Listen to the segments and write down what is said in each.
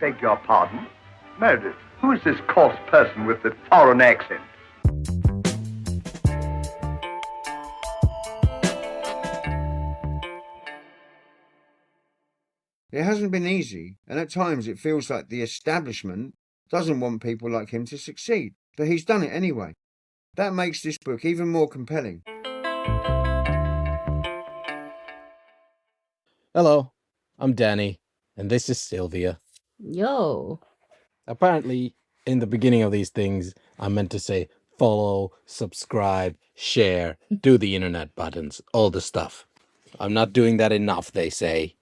Beg your pardon? Meredith, who is this coarse person with the foreign accent? It hasn't been easy, and at times it feels like the establishment doesn't want people like him to succeed, but he's done it anyway. That makes this book even more compelling. Hello, I'm Danny, and this is Sylvia. Yo. Apparently, in the beginning of these things, I meant to say follow, subscribe, share, do the internet buttons, all the stuff. I'm not doing that enough, they say.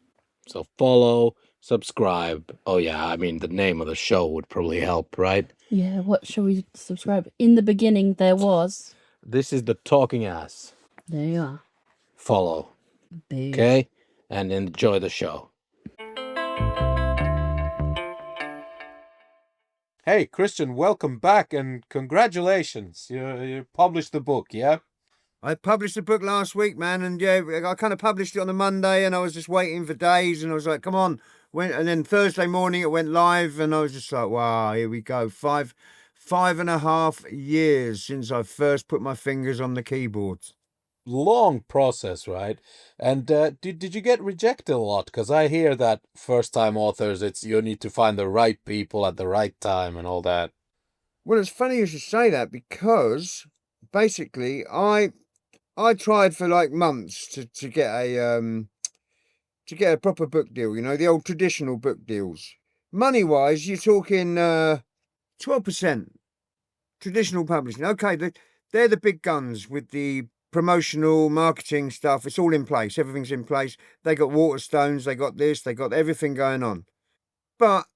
So follow, subscribe. Oh yeah, I mean, the name of the show would probably help, right? Yeah, what shall we subscribe? In the beginning, there was. This is the Talking Ass. There you are. Follow, Boo. okay? And enjoy the show. Hey, Christian, welcome back and congratulations. You published the book, yeah? I published the book last week, man, and yeah, I kind of published it on a Monday, and I was just waiting for days, and I was like, come on. And then Thursday morning it went live, and I was just like, wow, here we go. 5.5 years since I first put my fingers on the keyboard. Long process, right? And did you get rejected a lot? Because I hear that first-time authors, it's you need to find the right people at the right time and all that. Well, it's funny you should say that, because basically I tried for like months to get a proper book deal, you know, the old traditional book deals. Money wise, you're talking 12%. Traditional publishing. Okay, they're the big guns with the promotional marketing stuff. It's all in place. Everything's in place. They got Waterstones, they got this, they got everything going on. But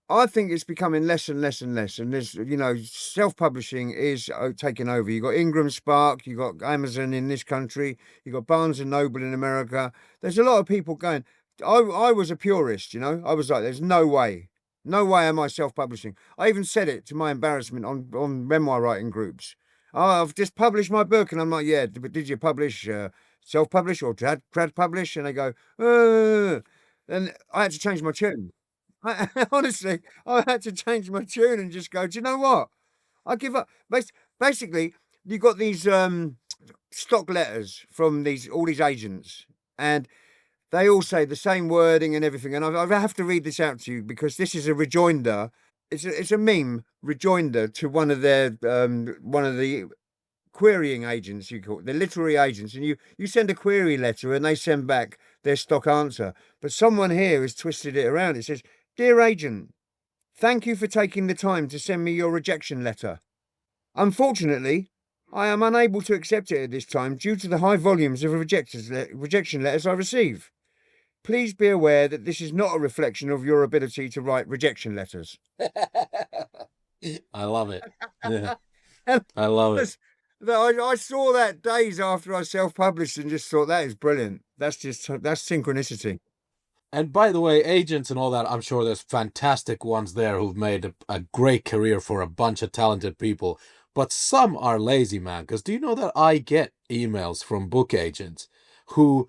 I think it's becoming less and less and less. And there's, you know, self-publishing is taking over. You've got Ingram Spark, you've got Amazon in this country, you've got Barnes & Noble in America. There's a lot of people going. I was a purist, you know. I was like, there's no way. No way am I self-publishing. I even said it to my embarrassment on memoir writing groups. Oh, I've just published my book. And I'm like, yeah, but did you publish self-publish or trad publish? And they go, and I had to change my tune. Honestly, I had to change my tune and just go, do you know what? I give up. Basically, you got these stock letters from all these agents, and they all say the same wording and everything. And I have to read this out to you because this is a rejoinder. It's a meme rejoinder to one of the querying agents, you call it, the literary agents, and you send a query letter and they send back their stock answer. But someone here has twisted it around. It says, "Dear agent, thank you for taking the time to send me your rejection letter. Unfortunately, I am unable to accept it at this time due to the high volumes of rejection letters I receive. Please be aware that this is not a reflection of your ability to write rejection letters." I love it. Yeah. I love it. I saw that days after I self-published and just thought, that is brilliant. That's synchronicity. And by the way, agents and all that, I'm sure there's fantastic ones there who've made a great career for a bunch of talented people. But some are lazy, man. Because do you know that I get emails from book agents who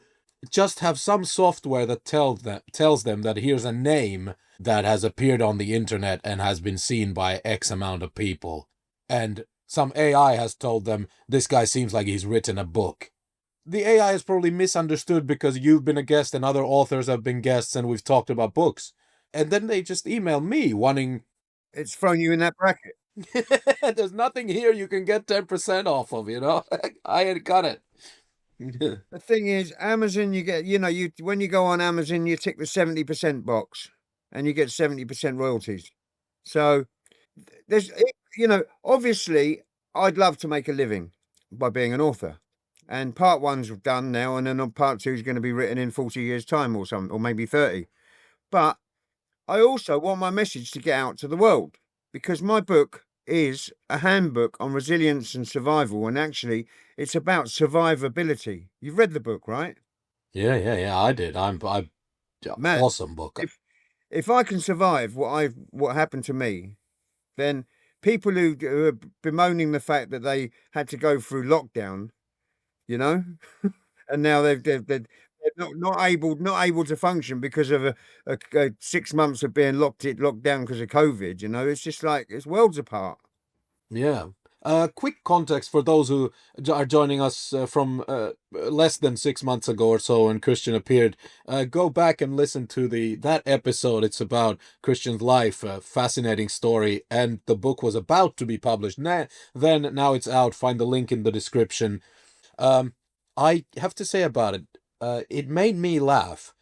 just have some software that tells them that here's a name that has appeared on the internet and has been seen by X amount of people. And some AI has told them, this guy seems like he's written a book. The AI is probably misunderstood because you've been a guest and other authors have been guests and we've talked about books. And then they just email me wanting... It's thrown you in that bracket. There's nothing here you can get 10% off of, you know? I had got it. The thing is, Amazon, you get, when you go on Amazon, you tick the 70% box and you get 70% royalties. So there's, obviously I'd love to make a living by being an author, and part one's done now. And then part two is going to be written in 40 years time or something, or maybe 30. But I also want my message to get out to the world, because my book is a handbook on resilience and survival. And actually, it's about survivability. You've read the book, right? Yeah, I did. Man, awesome book. If I can survive what happened to me, then people who are bemoaning the fact that they had to go through lockdown, and now they're not able to function because of a 6 months of being locked down because of COVID. You know, it's just like it's worlds apart. Yeah. Quick context for those who are joining us from less than 6 months ago or so when Christian appeared. Go back and listen to that episode. It's about Christian's life, a fascinating story, and the book was about to be published. Now it's out. Find the link in the description. I have to say about it, it made me laugh,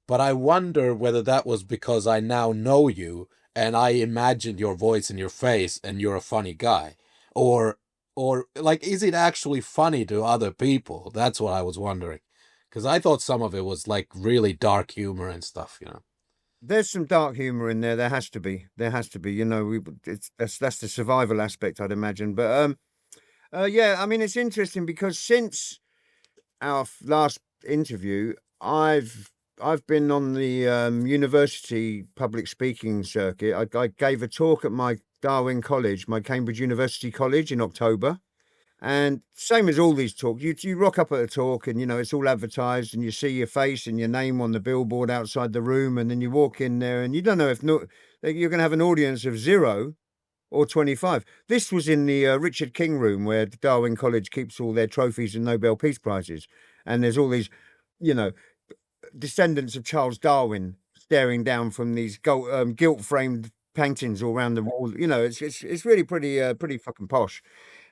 but I wonder whether that was because I now know you and I imagined your voice and your face and you're a funny guy. Or like, is it actually funny to other people? That's what I was wondering. Because I thought some of it was like really dark humor and stuff, you know. There's some dark humor in there. There has to be. There has to be. You know, that's the survival aspect, I'd imagine. But yeah, I mean, it's interesting because since our last interview, I've been on the university public speaking circuit. I gave a talk at my Darwin College, my Cambridge University College, in October. And same as all these talks, you rock up at a talk and, you know, it's all advertised and you see your face and your name on the billboard outside the room. And then you walk in there and you don't know if you're going to have an audience of 0 or 25. This was in the Richard King room where Darwin College keeps all their trophies and Nobel Peace Prizes. And there's all these, you know, descendants of Charles Darwin staring down from these gilt-framed paintings all around the wall. You know, it's really pretty fucking posh.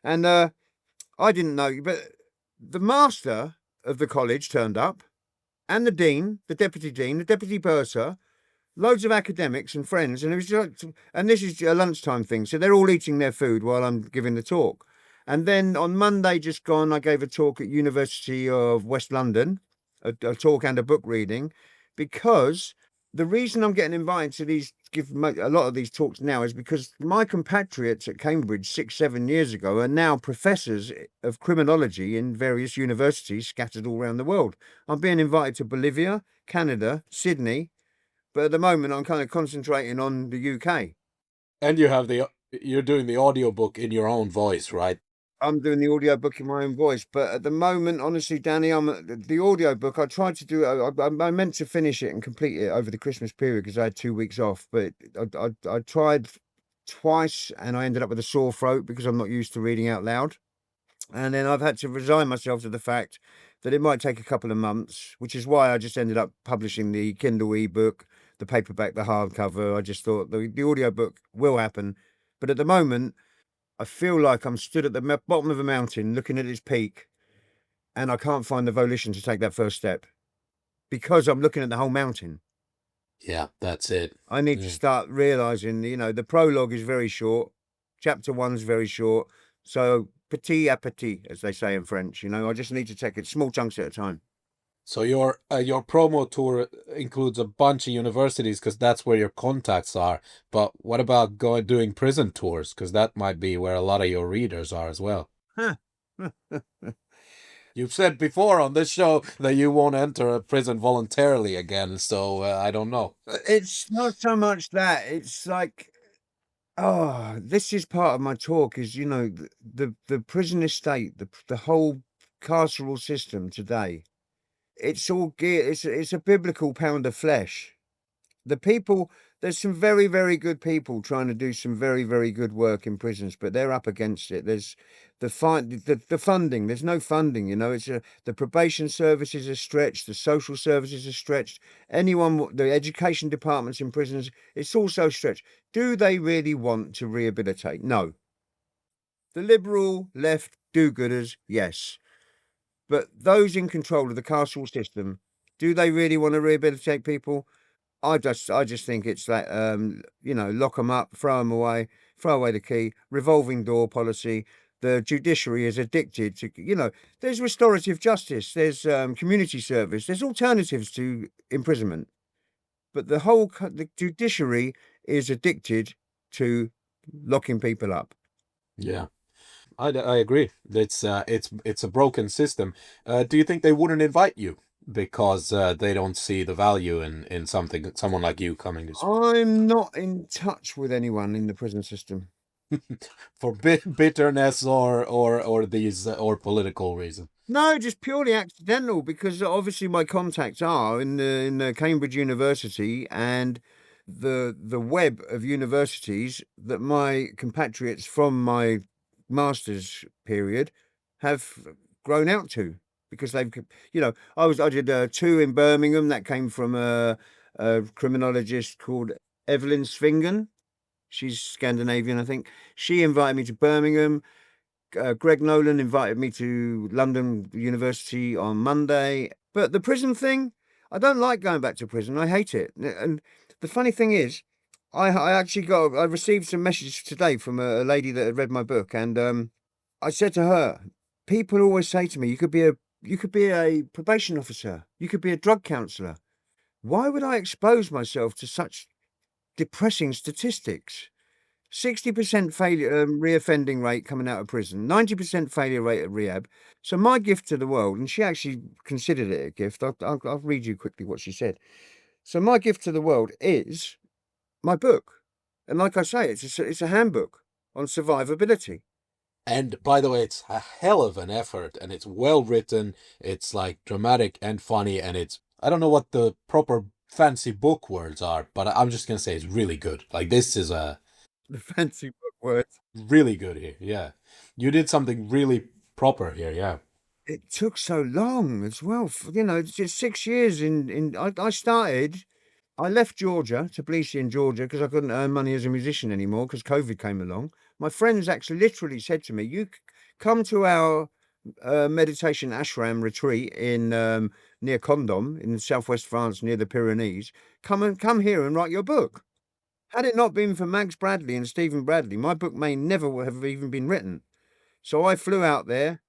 And I didn't know, but the master of the college turned up, and the dean, the deputy bursar, loads of academics and friends, and it was just, and this is a lunchtime thing, so they're all eating their food while I'm giving the talk. And then on Monday just gone, I gave a talk at University of West London, a talk and a book reading, because the reason I'm getting invited to give a lot of these talks now is because my compatriots at Cambridge 6-7 years ago are now professors of criminology in various universities scattered all around the world. I'm being invited to Bolivia, Canada, Sydney, but at the moment I'm kind of concentrating on the UK. And you're doing the audiobook in your own voice, right? I'm doing the audiobook in my own voice, but at the moment, honestly, Danny, the audiobook. I tried to do. I meant to finish it and complete it over the Christmas period because I had 2 weeks off. But I tried twice and I ended up with a sore throat because I'm not used to reading out loud. And then I've had to resign myself to the fact that it might take a couple of months, which is why I just ended up publishing the Kindle ebook, the paperback, the hardcover. I just thought the audiobook will happen, but at the moment, I feel like I'm stood at the bottom of a mountain looking at its peak and I can't find the volition to take that first step because I'm looking at the whole mountain. Yeah, that's it. I need to start realizing, you know, the prologue is very short. Chapter 1's very short. So petit à petit, as they say in French, you know, I just need to take it small chunks at a time. So your promo tour includes a bunch of universities because that's where your contacts are. But what about doing prison tours? Because that might be where a lot of your readers are as well. Huh. You've said before on this show that you won't enter a prison voluntarily again. So I don't know. It's not so much that. It's like, oh, this is part of my talk is, you know, the prison estate, the whole carceral system today. It's all geared, it's a biblical pound of flesh. The people, there's some very, very good people trying to do some very, very good work in prisons, but they're up against it. There's the funding. There's no funding, you know. The probation services are stretched, the social services are stretched. The education departments in prisons, it's also stretched. Do they really want to rehabilitate? No. The liberal left do-gooders, yes. But those in control of the carceral system, do they really want to rehabilitate people? I just think it's like, you know, lock them up, throw them away, throw away the key, revolving door policy. The judiciary is addicted to, you know, there's restorative justice, there's community service, there's alternatives to imprisonment. But the judiciary is addicted to locking people up. Yeah. I agree. It's a broken system. Do you think they wouldn't invite you because they don't see the value in someone like you coming to? I'm not in touch with anyone in the prison system. For bitterness or these or political reason. No, just purely accidental, because obviously my contacts are in the Cambridge University and the web of universities that my compatriots from my master's period have grown out to, because they've, I did two in Birmingham that came from a criminologist called Evelyn Svingen. She's Scandinavian, I think. She invited me to Birmingham. Greg Nolan invited me to London University on Monday. But the prison thing, I don't like going back to prison. I hate it. And the funny thing is, I received some messages today from a lady that had read my book, and I said to her, people always say to me, you could be a probation officer, you could be a drug counsellor. Why would I expose myself to such depressing statistics? 60% failure reoffending rate coming out of prison, 90% failure rate at rehab. So my gift to the world, and she actually considered it a gift. I'll read you quickly what she said. So my gift to the world is my book, and like I say, it's a handbook on survivability. And by the way, it's a hell of an effort, and it's well written. It's like dramatic and funny, and I don't know what the proper fancy book words are, but I'm just gonna say it's really good. Like, this is The fancy book words. really good here. Yeah, you did something really proper here. Yeah. It took so long as well. It's just 6 years I left Georgia, Tbilisi in Georgia, because I couldn't earn money as a musician anymore because COVID came along. My friends actually literally said to me, you come to our meditation ashram retreat in near Condom in southwest France, near the Pyrenees. Come here and write your book. Had it not been for Max Bradley and Stephen Bradley, my book may never have even been written. So I flew out there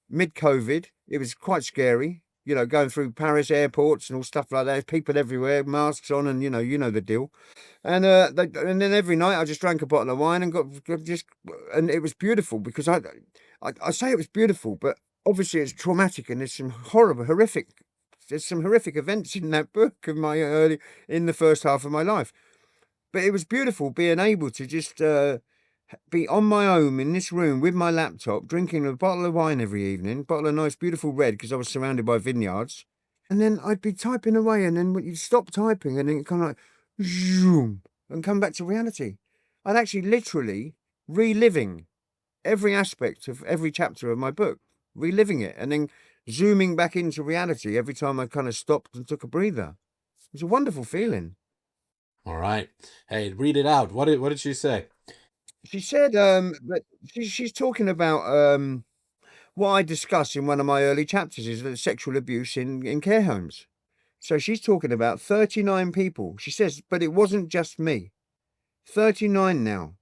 mid-COVID. It was quite scary, going through Paris airports and all stuff like that. People everywhere, masks on, and you know the deal. And and then every night I just drank a bottle of wine and and it was beautiful, because I say it was beautiful, but obviously it's traumatic, and there's some horrific events in that book in the first half of my life. But it was beautiful being able to just be on my own in this room with my laptop, drinking a bottle of wine every evening, bottle of nice, beautiful red, because I was surrounded by vineyards. And then I'd be typing away, and then you'd stop typing, and then it kind of like, zoom, and come back to reality. I'd actually literally reliving every aspect of every chapter of my book, reliving it, and then zooming back into reality every time I kind of stopped and took a breather. It was a wonderful feeling. All right. Hey, read it out. What did she say? She said that she's talking about what I discuss in one of my early chapters is that sexual abuse in care homes. So she's talking about 39 people. She says, but it wasn't just me. 39 now.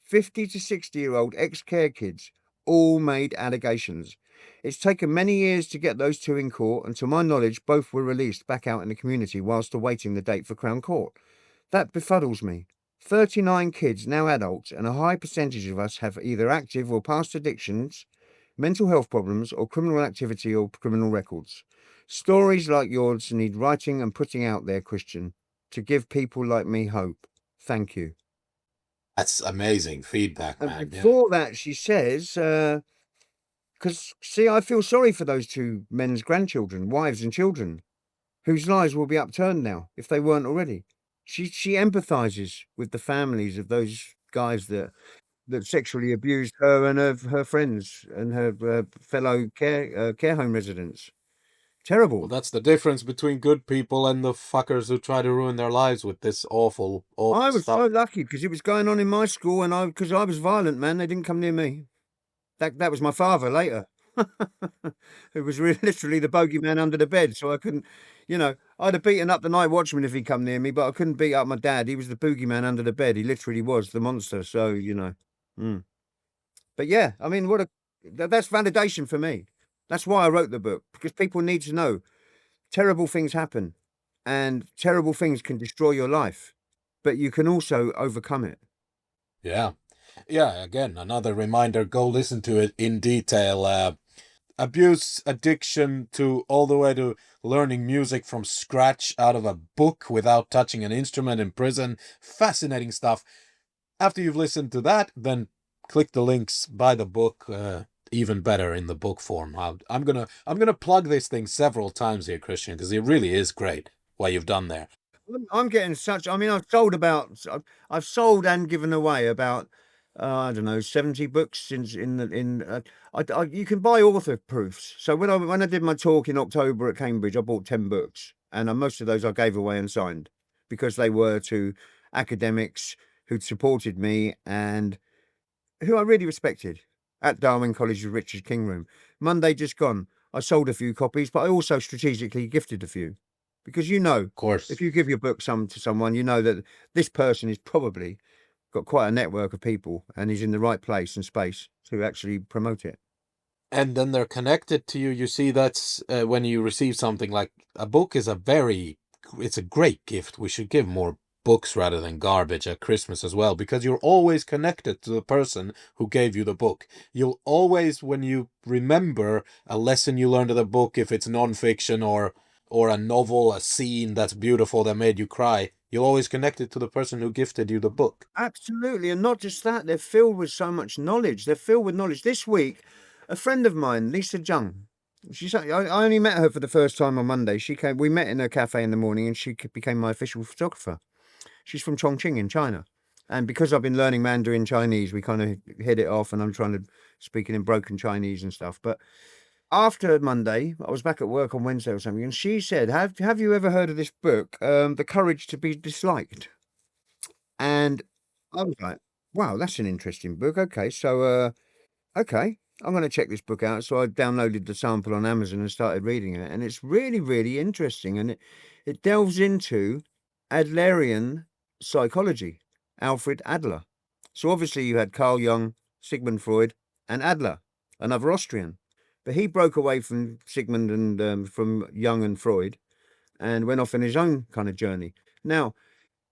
50 to 60-year-old ex-care kids all made allegations. It's taken many years to get those two in court, and to my knowledge, both were released back out in the community whilst awaiting the date for Crown Court. That befuddles me. 39 kids, now adults, and a high percentage of us have either active or past addictions, mental health problems, or criminal activity or criminal records. Stories like yours need writing and putting out there, Christian, to give people like me hope. Thank you. That's amazing feedback, And man. before that, she says, because, see, I feel sorry for those two men's grandchildren, wives and children, whose lives will be upturned now, if they weren't already. She empathizes with the families of those guys that sexually abused her and her friends and her fellow care home residents. Terrible. Well, that's the difference between good people and the fuckers who try to ruin their lives with this awful I was stuff. so lucky, because it was going on in my school, and because I was violent, man, they didn't come near me. That was my father later, who was literally the bogeyman under the bed. So I couldn't, I'd have beaten up the night watchman if he'd come near me, but I couldn't beat up my dad. He was the boogeyman under the bed. He literally was the monster. So, But yeah, I mean, that's validation for me. That's why I wrote the book, because people need to know terrible things happen, and terrible things can destroy your life, but you can also overcome it. Yeah. Yeah, again, another reminder, go listen to it in detail. Abuse, addiction, to all the way to learning music from scratch out of a book without touching an instrument in prison. Fascinating stuff. after you've listened to that, then click the links, buy the book, even better in the book form. I'm gonna plug this thing several times here, Christian, because it really is great what you've done there. I'm getting such. I mean, I've sold and given away about, I don't know, 70 books you can buy author proofs. So when I did my talk in October at Cambridge, I bought 10 books, and most of those I gave away and signed because they were to academics who'd supported me and who I really respected at Darwin College's Richard King Room. Monday just gone, I sold a few copies, but I also strategically gifted a few. Because Of course. if you give your book to someone, you know that this person is probably got quite a network of people and he's in the right place and space to actually promote it. And then they're connected to you. You see, that's when you receive something like a book it's a great gift. We should give more books rather than garbage at Christmas as well, because you're always connected to the person who gave you the book. You'll always, when you remember a lesson you learned in the book, if it's nonfiction or a novel, a scene that's beautiful that made you cry, you'll always connect it to the person who gifted you the book. Absolutely. And not just that, they're filled with so much knowledge. They're filled with knowledge. This week, a friend of mine, Lisa Jung, I only met her for the first time on Monday. We met in a cafe in the morning and she became my official photographer. She's from Chongqing in China. And because I've been learning Mandarin Chinese, we kind of hit it off and I'm trying to speak it in broken Chinese and stuff. But after Monday, I was back at work on Wednesday or something, and she said, have you ever heard of this book, The Courage to be Disliked? And I was like, wow, that's an interesting book. Okay, so, okay, I'm going to check this book out. So I downloaded the sample on Amazon and started reading it. And it's really, really interesting. And it delves into Adlerian psychology, Alfred Adler. So obviously you had Carl Jung, Sigmund Freud, and Adler, another Austrian. But he broke away from Sigmund and from Jung and Freud and went off on his own kind of journey. Now,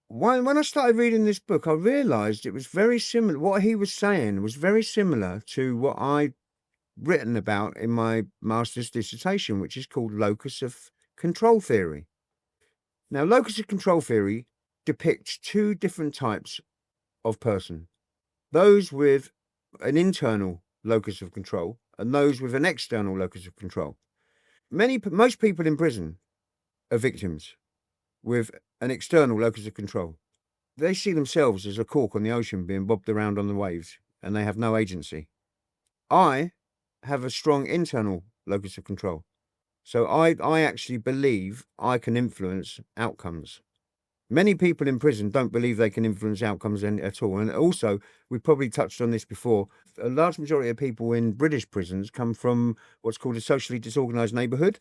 when I started reading this book, I realized it was very similar. What he was saying was very similar to what I'd written about in my master's dissertation, which is called locus of control theory. Now, locus of control theory depicts two different types of person. Those with an internal locus of control and those with an external locus of control. Most people in prison are victims with an external locus of control. They see themselves as a cork on the ocean being bobbed around on the waves, and they have no agency. I have a strong internal locus of control. So I actually believe I can influence outcomes. Many people in prison don't believe they can influence outcomes at all. And also, we probably touched on this before, a large majority of people in British prisons come from what's called a socially disorganized neighborhood.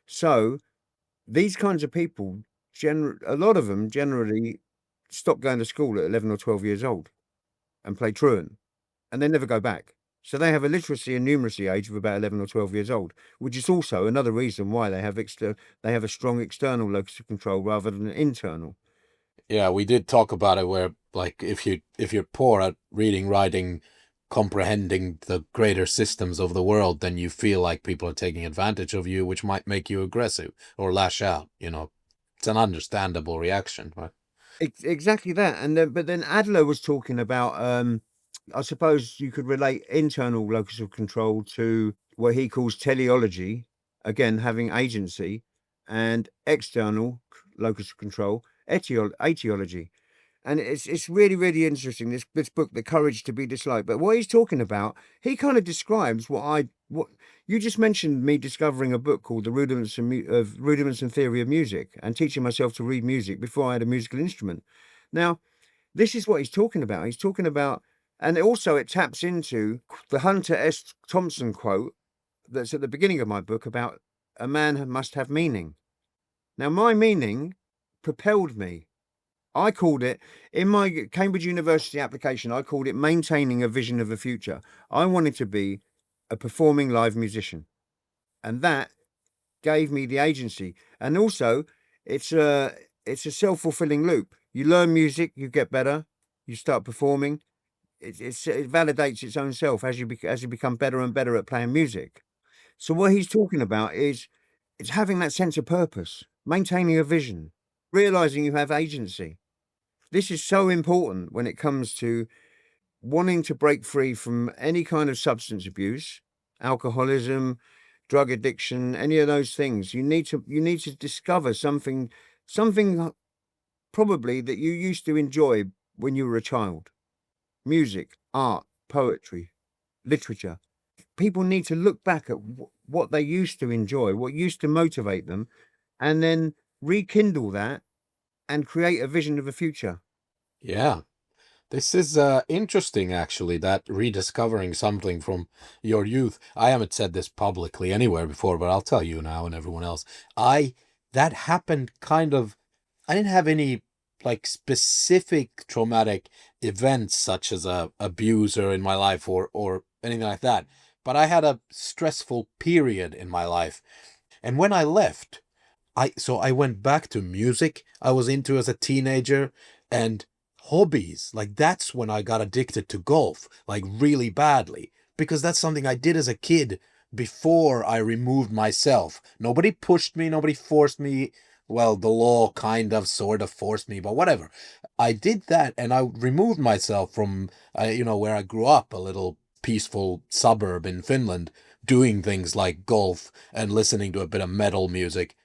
So these kinds of people, a lot of them generally stop going to school at 11 or 12 years old and play truant, and they never go back. So they have a literacy and numeracy age of about 11 or 12 years old, which is also another reason why they have a strong external locus of control rather than an internal. Yeah, we did talk about it where, like, if you're poor at reading, writing, comprehending the greater systems of the world, then you feel like people are taking advantage of you, which might make you aggressive or lash out. It's an understandable reaction, right? Exactly that. And but then Adler was talking about, I suppose you could relate internal locus of control to what he calls teleology, again, having agency, and external locus of control, etiology. And it's really, really interesting, this book, The Courage to be Disliked. But what he's talking about, he kind of describes what you just mentioned, me discovering a book called The Rudiments and Theory of Music and teaching myself to read music before I had a musical instrument. Now, this is what he's talking about. He's talking about, and also it taps into the Hunter S. Thompson quote that's at the beginning of my book about a man must have meaning. Now, my meaning propelled me. I called it, in my Cambridge University application, I called it maintaining a vision of the future. I wanted to be a performing live musician. And that gave me the agency. And also, it's a self-fulfilling loop. You learn music, you get better, you start performing. It validates its own self as you become better and better at playing music. So what he's talking about is it's having that sense of purpose, maintaining a vision, realizing you have agency. this is so important when it comes to wanting to break free from any kind of substance abuse, alcoholism, drug addiction, any of those things. You need to discover something probably that you used to enjoy when you were a child. Music, art, poetry, literature. People need to look back at what they used to enjoy, what used to motivate them, and then rekindle that and create a vision of a future. Yeah. This is interesting, actually, that rediscovering something from your youth. I haven't said this publicly anywhere before, but I'll tell you now and everyone else. That happened kind of, I didn't have any like specific traumatic events such as a abuser in my life or anything like that. But I had a stressful period in my life. And when I left, I went back to music I was into as a teenager and hobbies. Like that's when I got addicted to golf, like really badly, because that's something I did as a kid before I removed myself. Nobody pushed me, nobody forced me. Well, the law kind of sort of forced me, but whatever. I did that and I removed myself from where I grew up, a little peaceful suburb in Finland, doing things like golf and listening to a bit of metal music.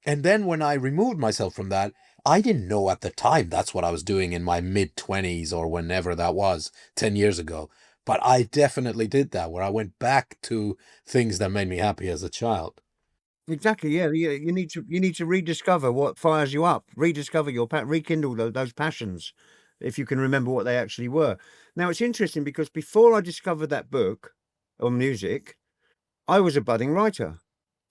And then when I removed myself from that, I didn't know at the time that's what I was doing in my mid-20s or whenever that was, 10 years ago. But I definitely did that, where I went back to things that made me happy as a child. Exactly. Yeah. You need to rediscover what fires you up, rediscover rekindle those passions, if you can remember what they actually were. Now it's interesting because before I discovered that book on music, I was a budding writer.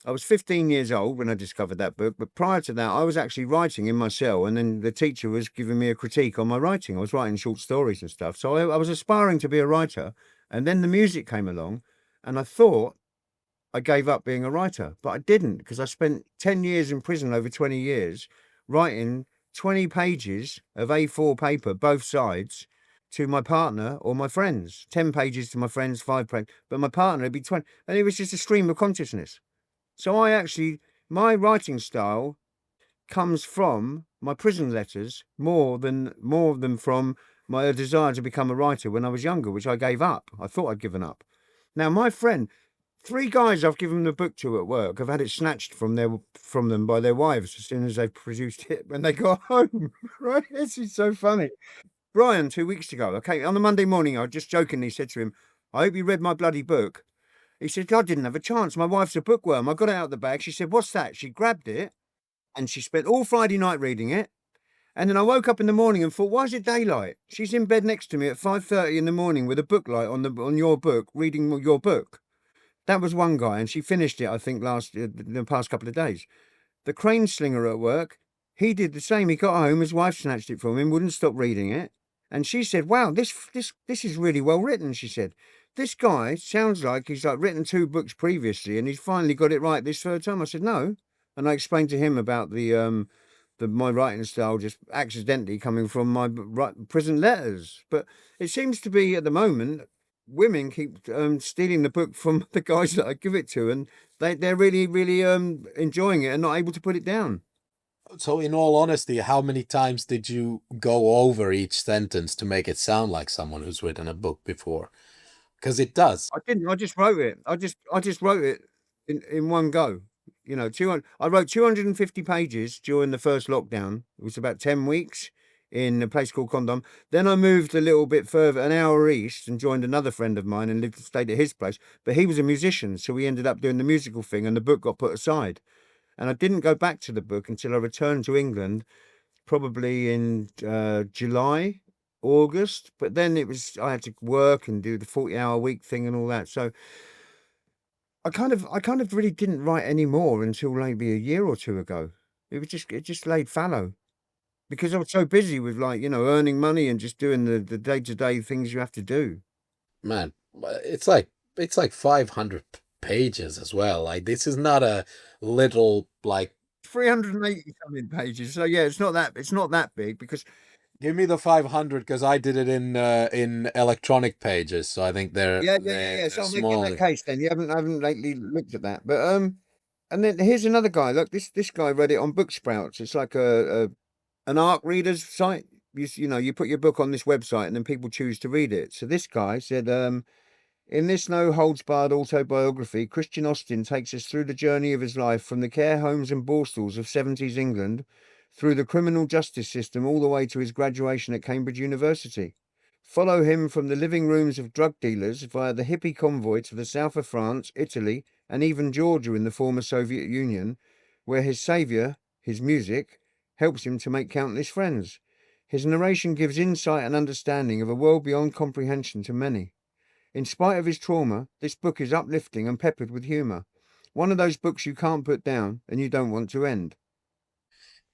I was 15 years old when I discovered that book, but prior to that, I was actually writing in my cell, and then the teacher was giving me a critique on my writing. I was writing short stories and stuff, so I was aspiring to be a writer, and then the music came along, and I thought I gave up being a writer, but I didn't, because I spent 10 years in prison, over 20 years, writing 20 pages of A4 paper, both sides, to my partner or my friends. 10 pages to my friends, 5 pages, but my partner would be 20, and it was just a stream of consciousness. So my writing style comes from my prison letters more than from my desire to become a writer when I was younger, which I gave up. I thought I'd given up. Now, my friend, 3 guys I've given the book to at work have had it snatched from them by their wives as soon as they've produced it when they got home. Right? This is so funny. Brian, 2 weeks ago, okay, on a Monday morning, I just jokingly said to him, I hope you read my bloody book. He said, I didn't have a chance. My wife's a bookworm. I got it out of the bag. She said, what's that? She grabbed it and she spent all Friday night reading it. And then I woke up in the morning and thought, why is it daylight? She's in bed next to me at 5:30 in the morning with a book light on your book, reading your book. That was one guy, and she finished it, I think, the past couple of days. The crane slinger at work, he did the same. He got home, his wife snatched it from him, wouldn't stop reading it. And she said, wow, this is really well written, she said. This guy sounds like he's written 2 books previously and he's finally got it right this third time. I said, no. And I explained to him about my writing style just accidentally coming from my prison letters. But it seems to be at the moment, women keep stealing the book from the guys that I give it to, and they're really, really enjoying it and not able to put it down. So, in all honesty, how many times did you go over each sentence to make it sound like someone who's written a book before? Because it does. I didn't. I just wrote it. I just wrote it in one go. You know, I wrote 250 pages during the first lockdown. It was about 10 weeks in a place called Condom. Then I moved a little bit further, an hour east, and joined another friend of mine and stayed at his place. But he was a musician, so we ended up doing the musical thing, and the book got put aside. And I didn't go back to the book until I returned to England, probably in July, August. But then I had to work and do the 40-hour week thing and all that. So I kind of really didn't write any more until maybe a year or 2 ago. It just laid fallow because I was so busy with earning money and just doing the day-to-day things you have to do. Man, it's like 500 pages as well. Like, this is not a little, like, 380 something pages. So yeah, it's not that big because give me the 500 because I did it in electronic pages, so I think they're So I'll make small. it that case then. I haven't lately looked at that, but and then here's another guy. Look, this guy read it on Book Sprouts. It's like an ARC reader's site. you put your book on this website and then people choose to read it. So this guy said, in this no holds barred autobiography, Christian Austin takes us through the journey of his life from the care homes and borstals of 70s England, through the criminal justice system, all the way to his graduation at Cambridge University. Follow him from the living rooms of drug dealers via the hippie convoy to the south of France, Italy, and even Georgia in the former Soviet Union, where his saviour, his music, helps him to make countless friends. His narration gives insight and understanding of a world beyond comprehension to many. In spite of his trauma, this book is uplifting and peppered with humour. One of those books you can't put down and you don't want to end.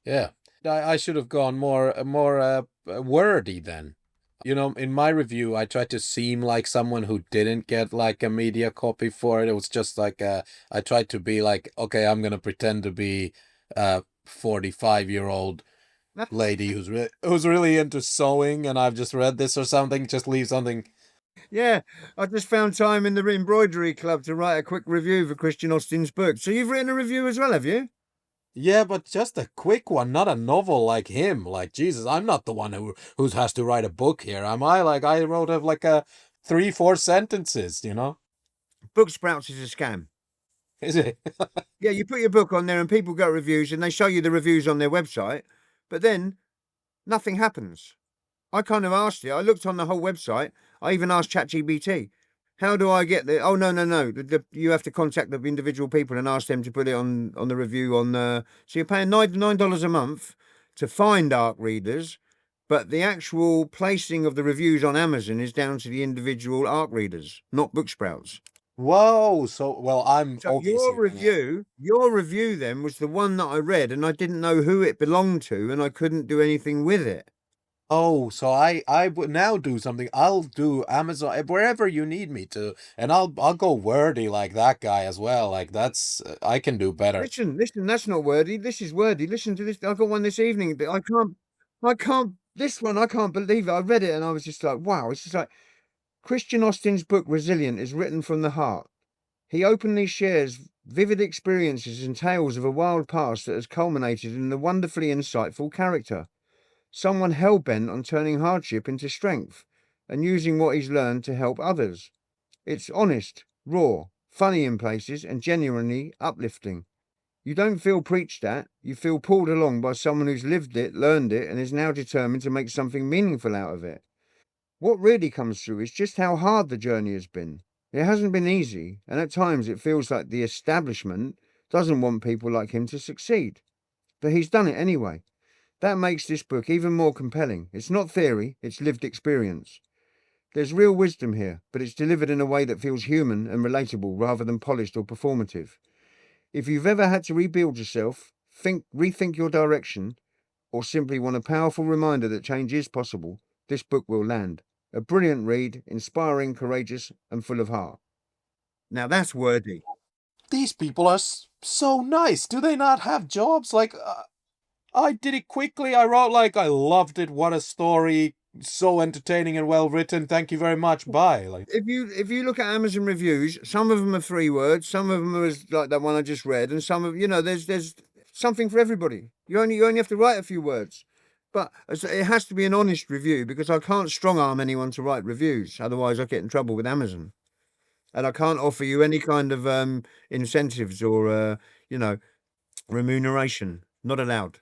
Yeah, I should have gone more wordy then. You know, in my review, I tried to seem like someone who didn't get like a media copy for it. It was just like I tried to be like, okay, I'm gonna pretend to be a 45-year-old lady who's really into sewing, and I've just read this or something. Just leave something. Yeah, I just found time in the embroidery club to write a quick review for Christian Austin's book. So you've written a review as well, have you? Yeah, but just a quick one, not a novel like him. Like Jesus, I'm not the one who has to write a book here, am I? Like I wrote like a 3-4 sentences, you know? Book Sprouts is a scam. Is it? Yeah, you put your book on there and people get reviews and they show you the reviews on their website, but then nothing happens. I kind of asked it. I looked on the whole website. I even asked ChatGPT, how do I get the... Oh, no. You have to contact the individual people and ask them to put it on the review on the... So you're paying $9 a month to find ARC readers, but the actual placing of the reviews on Amazon is down to the individual ARC readers, not Book Sprouts. Whoa! So well, I'm So obviously your review then was the one that I read, and I didn't know who it belonged to, and I couldn't do anything with it. Oh, so I would now do something. I'll do Amazon wherever you need me to, and I'll go wordy like that guy as well. Like that's I can do better. Listen, that's not wordy. This is wordy. Listen to this. I got one this evening. I can't. This one, I can't believe it. I read it and I was just like, wow. It's just like Christian Austin's book, Resilient, is written from the heart. He openly shares vivid experiences and tales of a wild past that has culminated in the wonderfully insightful character. Someone hell-bent on turning hardship into strength and using what he's learned to help others. It's honest, raw, funny in places, and genuinely uplifting. You don't feel preached at, you feel pulled along by someone who's lived it, learned it, and is now determined to make something meaningful out of it. What really comes through is just how hard the journey has been. It hasn't been easy, and at times it feels like the establishment doesn't want people like him to succeed. But he's done it anyway. That makes this book even more compelling. It's not theory, it's lived experience. There's real wisdom here, but it's delivered in a way that feels human and relatable rather than polished or performative. If you've ever had to rebuild yourself, rethink your direction, or simply want a powerful reminder that change is possible, this book will land. A brilliant read, inspiring, courageous, and full of heart. Now that's wordy. These people are so nice. Do they not have jobs? Like, I did it quickly. I wrote like, I loved it. What a story. So entertaining and well written. Thank you very much. Bye. Like, If you look at Amazon reviews, some of them are 3 words, some of them are like that one I just read, and some of there's something for everybody. You only have to write a few words, but it has to be an honest review because I can't strong arm anyone to write reviews. Otherwise, I get in trouble with Amazon, and I can't offer you any kind of incentives or remuneration. Not allowed.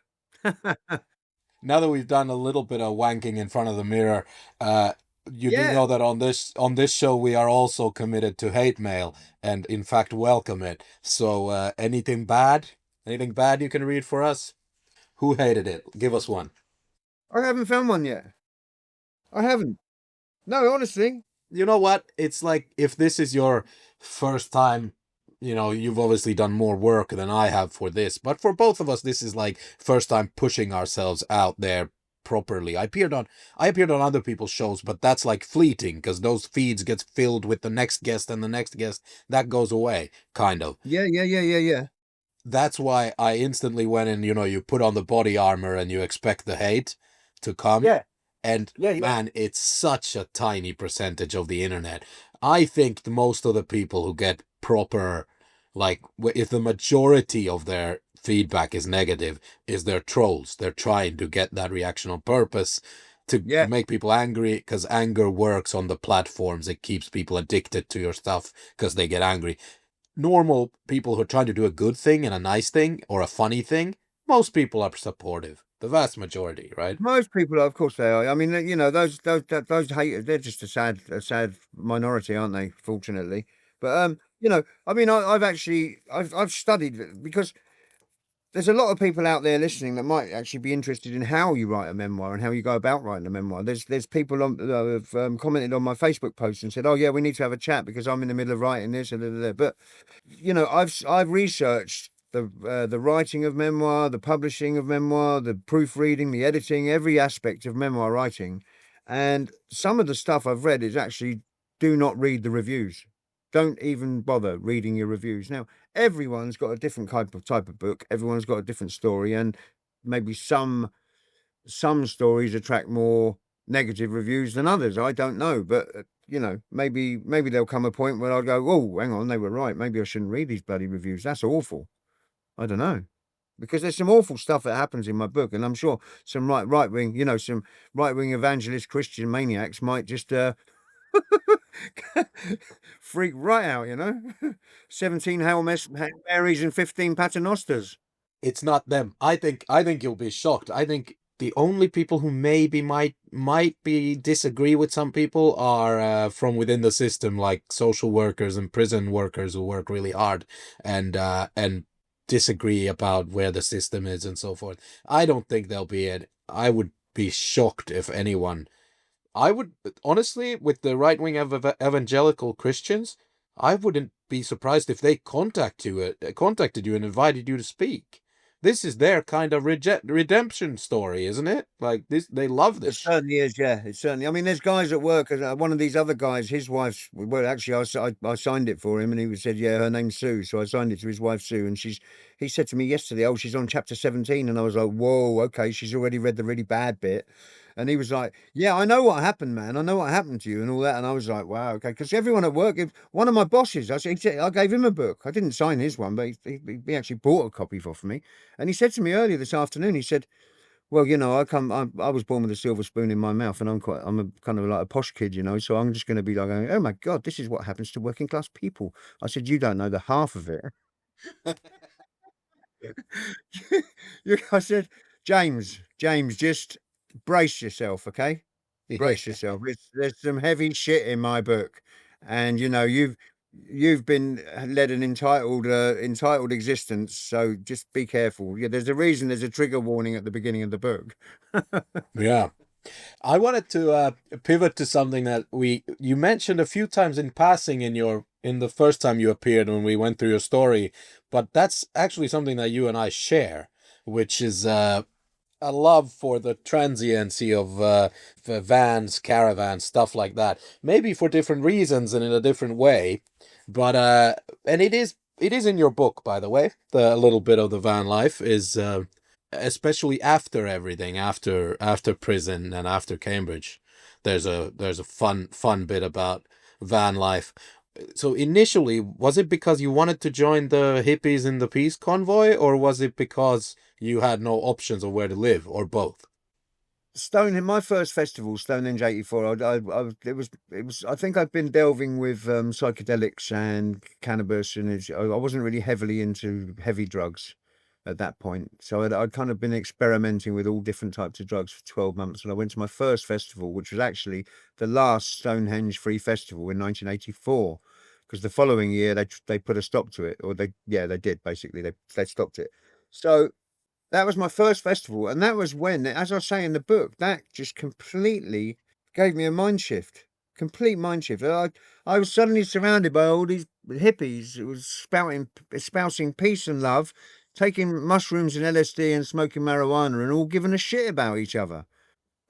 now that we've done a little bit of wanking in front of the mirror, you do Yeah. know that on this show we are also committed to hate mail and in fact welcome it. So anything bad you can read for us? Who hated it? Give us one. I haven't found one yet. I haven't. No, honestly. You know what? It's like if this is your first time, you've obviously done more work than I have for this, but for both of us, this is like first time pushing ourselves out there properly. I appeared on other people's shows, but that's like fleeting because those feeds get filled with the next guest and the next guest. That goes away, kind of. Yeah. That's why I instantly went in, you put on the body armor and you expect the hate to come. Yeah. And Yeah. man, it's such a tiny percentage of the internet. I think most of the people who get proper, Like if the majority of their feedback is negative, is they're trolls. They're trying to get that reaction on purpose to Yeah. make people angry, because anger works on the platforms. It keeps people addicted to your stuff because they get angry. Normal people who are trying to do a good thing and a nice thing or a funny thing, most people are supportive. The vast majority, right? Most people, of course, they are. I mean, you know, those haters, they're just a sad minority, aren't they? Fortunately, but you know, I mean, I've studied it, because there's a lot of people out there listening that might actually be interested in how you write a memoir and how you go about writing a memoir. There's people on have commented on my Facebook post and said, "Oh yeah, we need to have a chat because I'm in the middle of writing this and that." But you know, I've researched the writing of memoir, the publishing of memoir, the proofreading, the editing, every aspect of memoir writing, and some of the stuff I've read is actually, do not read the reviews. Don't even bother reading your reviews. Now, everyone's got a different type of book. Everyone's got a different story, and maybe some stories attract more negative reviews than others. I don't know, but you know, maybe there'll come a point where I'll go, oh, hang on, they were right. Maybe I shouldn't read these bloody reviews. That's awful. I don't know. Because there's some awful stuff that happens in my book, and I'm sure some right wing, you know, some right wing evangelist Christian maniacs might just freak right out, you know. 17 Hail Marys and 15 Paternosters. It's not them. I think you'll be shocked. I think the only people who maybe might be disagree with some people are from within the system, like social workers and prison workers who work really hard and disagree about where the system is and so forth. I don't think there'll be it. I would be shocked if anyone. I would honestly, with the right wing evangelical Christians, I wouldn't be surprised if they contacted you and invited you to speak. This is their kind of redemption story, isn't it? Like this, they love It this. certainly is, yeah. It certainly. I mean, there's guys at work. One of these other guys, his wife's. Well, actually, I signed it for him, and he said, "Yeah, her name's Sue." So I signed it to his wife, Sue, and He said to me yesterday, "Oh, she's on chapter 17," and I was like, "Whoa, okay, she's already read the really bad bit." And he was like, "Yeah, I know what happened, man. I know what happened to you and all that." And I was like, "Wow, okay." Because everyone at work, one of my bosses, I gave him a book. I didn't sign his one, but he actually bought a copy for me. And he said to me earlier this afternoon, he said, well, you know, I was born with a silver spoon in my mouth, and I'm a kind of like a posh kid, you know, so I'm just going to be like, going, oh my God, this is what happens to working class people. I said, you don't know the half of it. I said, James, just brace yourself, okay? Brace yourself. There's some heavy shit in my book, and you know, you've been led an entitled existence, so just be careful. Yeah, there's a reason there's a trigger warning at the beginning of the book. Yeah. I wanted to pivot to something that you mentioned a few times in passing in the first time you appeared when we went through your story, but that's actually something that you and I share, which is a love for the transiency of vans, caravans, stuff like that. Maybe for different reasons and in a different way, but and it is in your book, by the way. The little bit of the van life is. Especially after everything, after prison and after Cambridge, there's a fun bit about van life. So initially, was it because you wanted to join the hippies in the peace convoy, or was it because you had no options of where to live, or both? My first festival, Stonehenge '84. It was. I think I'd been delving with psychedelics and cannabis, and I wasn't really heavily into heavy drugs at that point. So I'd kind of been experimenting with all different types of drugs for 12 months. And I went to my first festival, which was actually the last Stonehenge Free Festival in 1984. Because the following year they put a stop to it, or they did basically. They stopped it. So that was my first festival, and that was when, as I say in the book, that just completely gave me a mind shift. Complete mind shift. I was suddenly surrounded by all these hippies who was espousing peace and love, taking mushrooms and LSD and smoking marijuana, and all giving a shit about each other.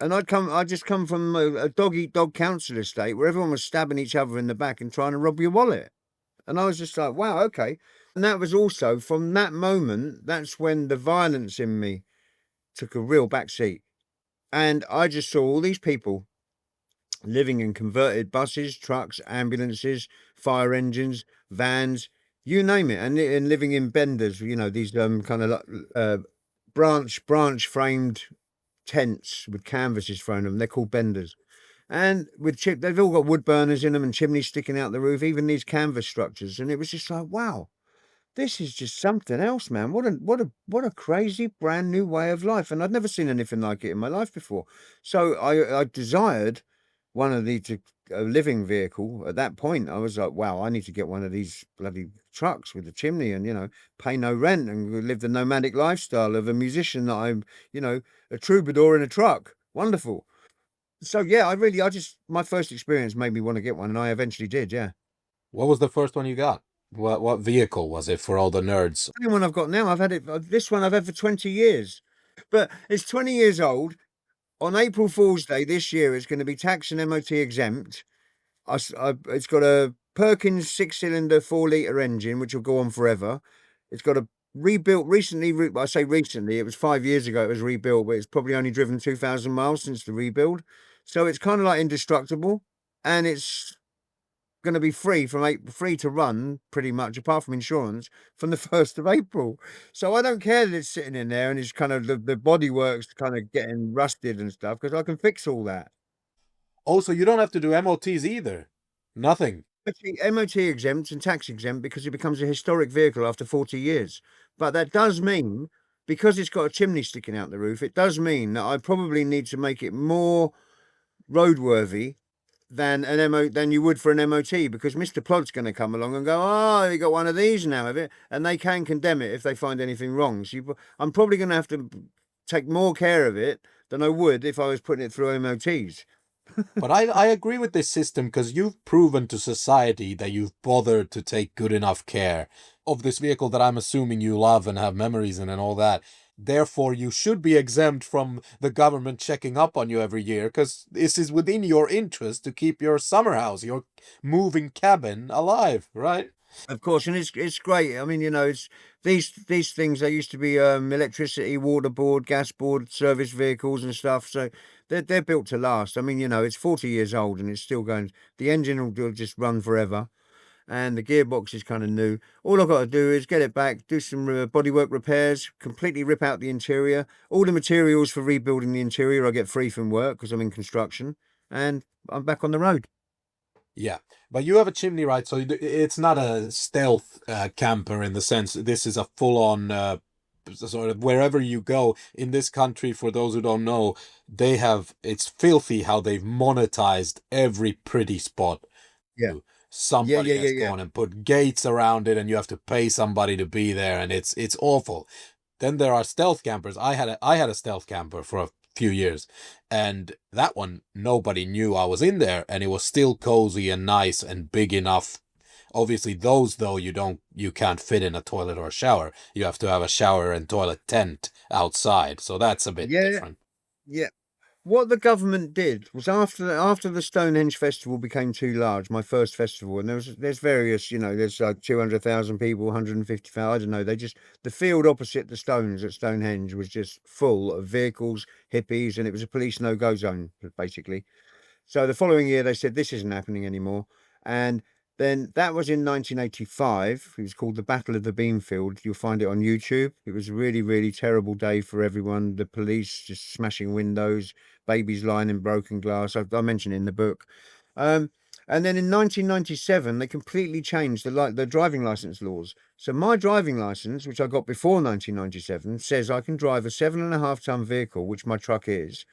And I'd just come from a dog eat dog council estate where everyone was stabbing each other in the back and trying to rob your wallet. And I was just like, wow, okay. And that was also from that moment, that's when the violence in me took a real back seat. And I just saw all these people living in converted buses, trucks, ambulances, fire engines, vans, you name it, and living in benders, these kind of like branch framed tents with canvases thrown on them. They're called benders. And they've all got wood burners in them and chimneys sticking out the roof, even these canvas structures. And it was just like, wow, this is just something else, man. What a crazy brand new way of life. And I'd never seen anything like it in my life before. So I desired one of these, a living vehicle. At that point, I was like, wow, I need to get one of these bloody trucks with a chimney and, pay no rent and live the nomadic lifestyle of a musician that I'm, a troubadour in a truck. Wonderful. So yeah, my first experience made me want to get one, and I eventually did. Yeah. What was the first one you got? What vehicle was it for all the nerds? The one I've got now, I've had it. This one I've had for 20 years, but it's 20 years old. On April Fool's Day this year, it's going to be tax and MOT exempt. It's got a Perkins 6-cylinder 4-litre engine, which will go on forever. It's got a recently, I say recently, it was 5 years ago it was rebuilt, but it's probably only driven 2,000 miles since the rebuild. So it's kind of like indestructible, and it's going to be free to run pretty much, apart from insurance, from the 1st of April. So I don't care that it's sitting in there and it's kind of the bodywork's kind of getting rusted and stuff, because I can fix all that. Also, you don't have to do MOTs either. Nothing. MOT exempt and tax exempt because it becomes a historic vehicle after 40 years. But that does mean, because it's got a chimney sticking out the roof, it does mean that I probably need to make it more roadworthy than you would for an MOT, because Mr. Plod's going to come along and go, oh, you got one of these now, have it? And they can condemn it if they find anything wrong. So I'm probably going to have to take more care of it than I would if I was putting it through MOTs. But I agree with this system, because you've proven to society that you've bothered to take good enough care of this vehicle that I'm assuming you love and have memories in and all that. Therefore, you should be exempt from the government checking up on you every year, because this is within your interest to keep your summer house, your moving cabin alive, right? Of course, and it's great. I mean, it's these things. They used to be electricity, water board, gas board, service vehicles and stuff. So they're built to last. I mean, it's 40 years old and it's still going. The engine will just run forever, and the gearbox is kind of new. All I've got to do is get it back, do some bodywork repairs, completely rip out the interior. All the materials for rebuilding the interior I get free from work because I'm in construction, and I'm back on the road. Yeah, but you have a chimney, right? So it's not a stealth camper in the sense this is a full-on sort of wherever you go in this country. For those who don't know, it's filthy how they've monetized every pretty spot. Yeah. Somebody has gone and put gates around it, and you have to pay somebody to be there, and it's awful. Then there are stealth campers. I had a stealth camper for a few years, and that one nobody knew I was in there, and it was still cozy and nice and big enough. Obviously, those though you can't fit in a toilet or a shower. You have to have a shower and toilet tent outside, so that's a bit different. Yeah. What the government did was after the Stonehenge Festival became too large, my first festival, and there's various, there's like 200,000 people, 150,000, I don't know. The field opposite the Stones at Stonehenge was just full of vehicles, hippies, and it was a police no-go zone, basically. So the following year they said this isn't happening anymore, and then that was in 1985. It was called the Battle of the Beanfield. You'll find it on YouTube. It was a really, really terrible day for everyone. The police just smashing windows, babies lying in broken glass. I mentioned it in the book. And then in 1997, they completely changed the driving license laws. So my driving license, which I got before 1997, says I can drive a 7.5-ton vehicle, which my truck is,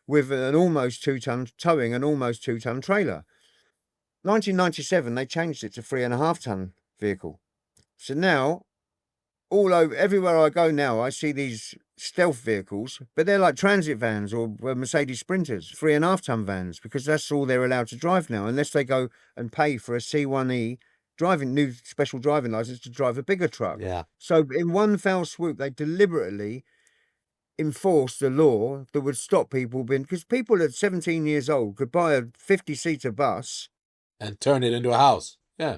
with an almost 2-ton towing an almost 2-ton trailer. 1997, they changed it to 3.5-ton vehicle. So now, everywhere I go now, I see these stealth vehicles, but they're like transit vans or Mercedes Sprinters, 3.5-ton vans, because that's all they're allowed to drive now, unless they go and pay for a C1E new special driving license to drive a bigger truck. Yeah. So in one fell swoop, they deliberately enforced a law that would stop people because people at 17 years old could buy a 50-seater bus and turn it into a house. Yeah.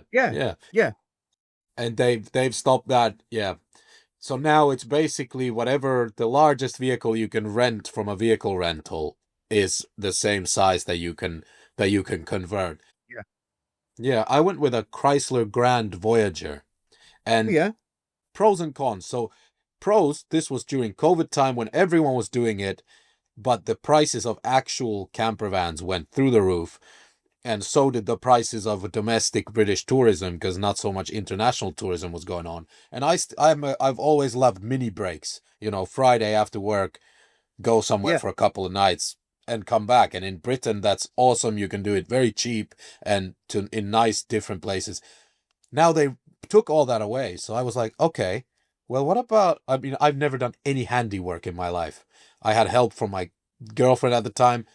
And they've stopped that. Yeah. So now it's basically whatever the largest vehicle you can rent from a vehicle rental is the same size that you can convert. Yeah. Yeah, I went with a Chrysler Grand Voyager, And Yeah. pros and cons. So pros, this was during COVID time when everyone was doing it, but the prices of actual camper vans went through the roof. And so did the prices of domestic British tourism, because not so much international tourism was going on. And I've always loved mini breaks. You know, Friday after work, go somewhere Yeah. for a couple of nights and come back. And in Britain, that's awesome. You can do it very cheap and in nice different places. Now they took all that away. So I was like, okay, well, what about, I mean, I've never done any handiwork in my life. I had help from my girlfriend at the time,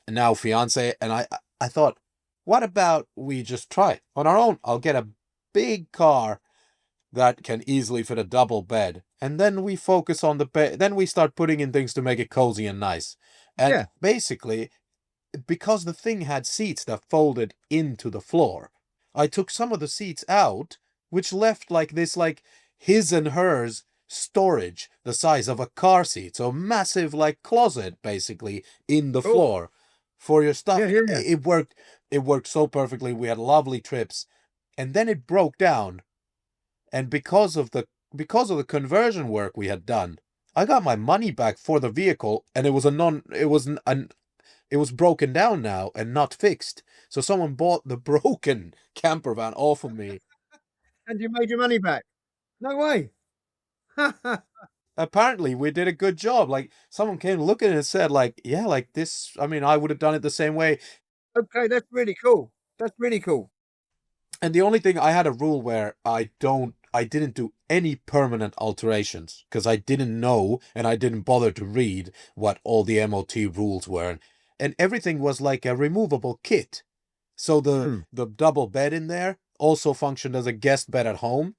and now fiance, and I thought, what about we just try it on our own? I'll get a big car that can easily fit a double bed, and then we focus on the bed. Then we start putting in things to make it cozy and nice. And Yeah. basically, because the thing had seats that folded into the floor, I took some of the seats out, which left like this, like his and hers storage the size of a car seat. So massive, like closet, basically, in the Cool. floor for your stuff. Yeah, yeah. It worked. It worked so perfectly. We had lovely trips, and then it broke down. And because of the conversion work we had done, I got my money back for the vehicle, and it was broken down now and not fixed. So someone bought the broken camper van off of me. And you made your money back. No way. Apparently we did a good job. Like someone came looking and said, like, yeah, like this, I mean, I would have done it the same way. Okay, that's really cool. That's really cool. And the only thing, I had a rule where I didn't do any permanent alterations, because I didn't know and I didn't bother to read what all the MOT rules were. And everything was like a removable kit. So the double bed in there also functioned as a guest bed at home.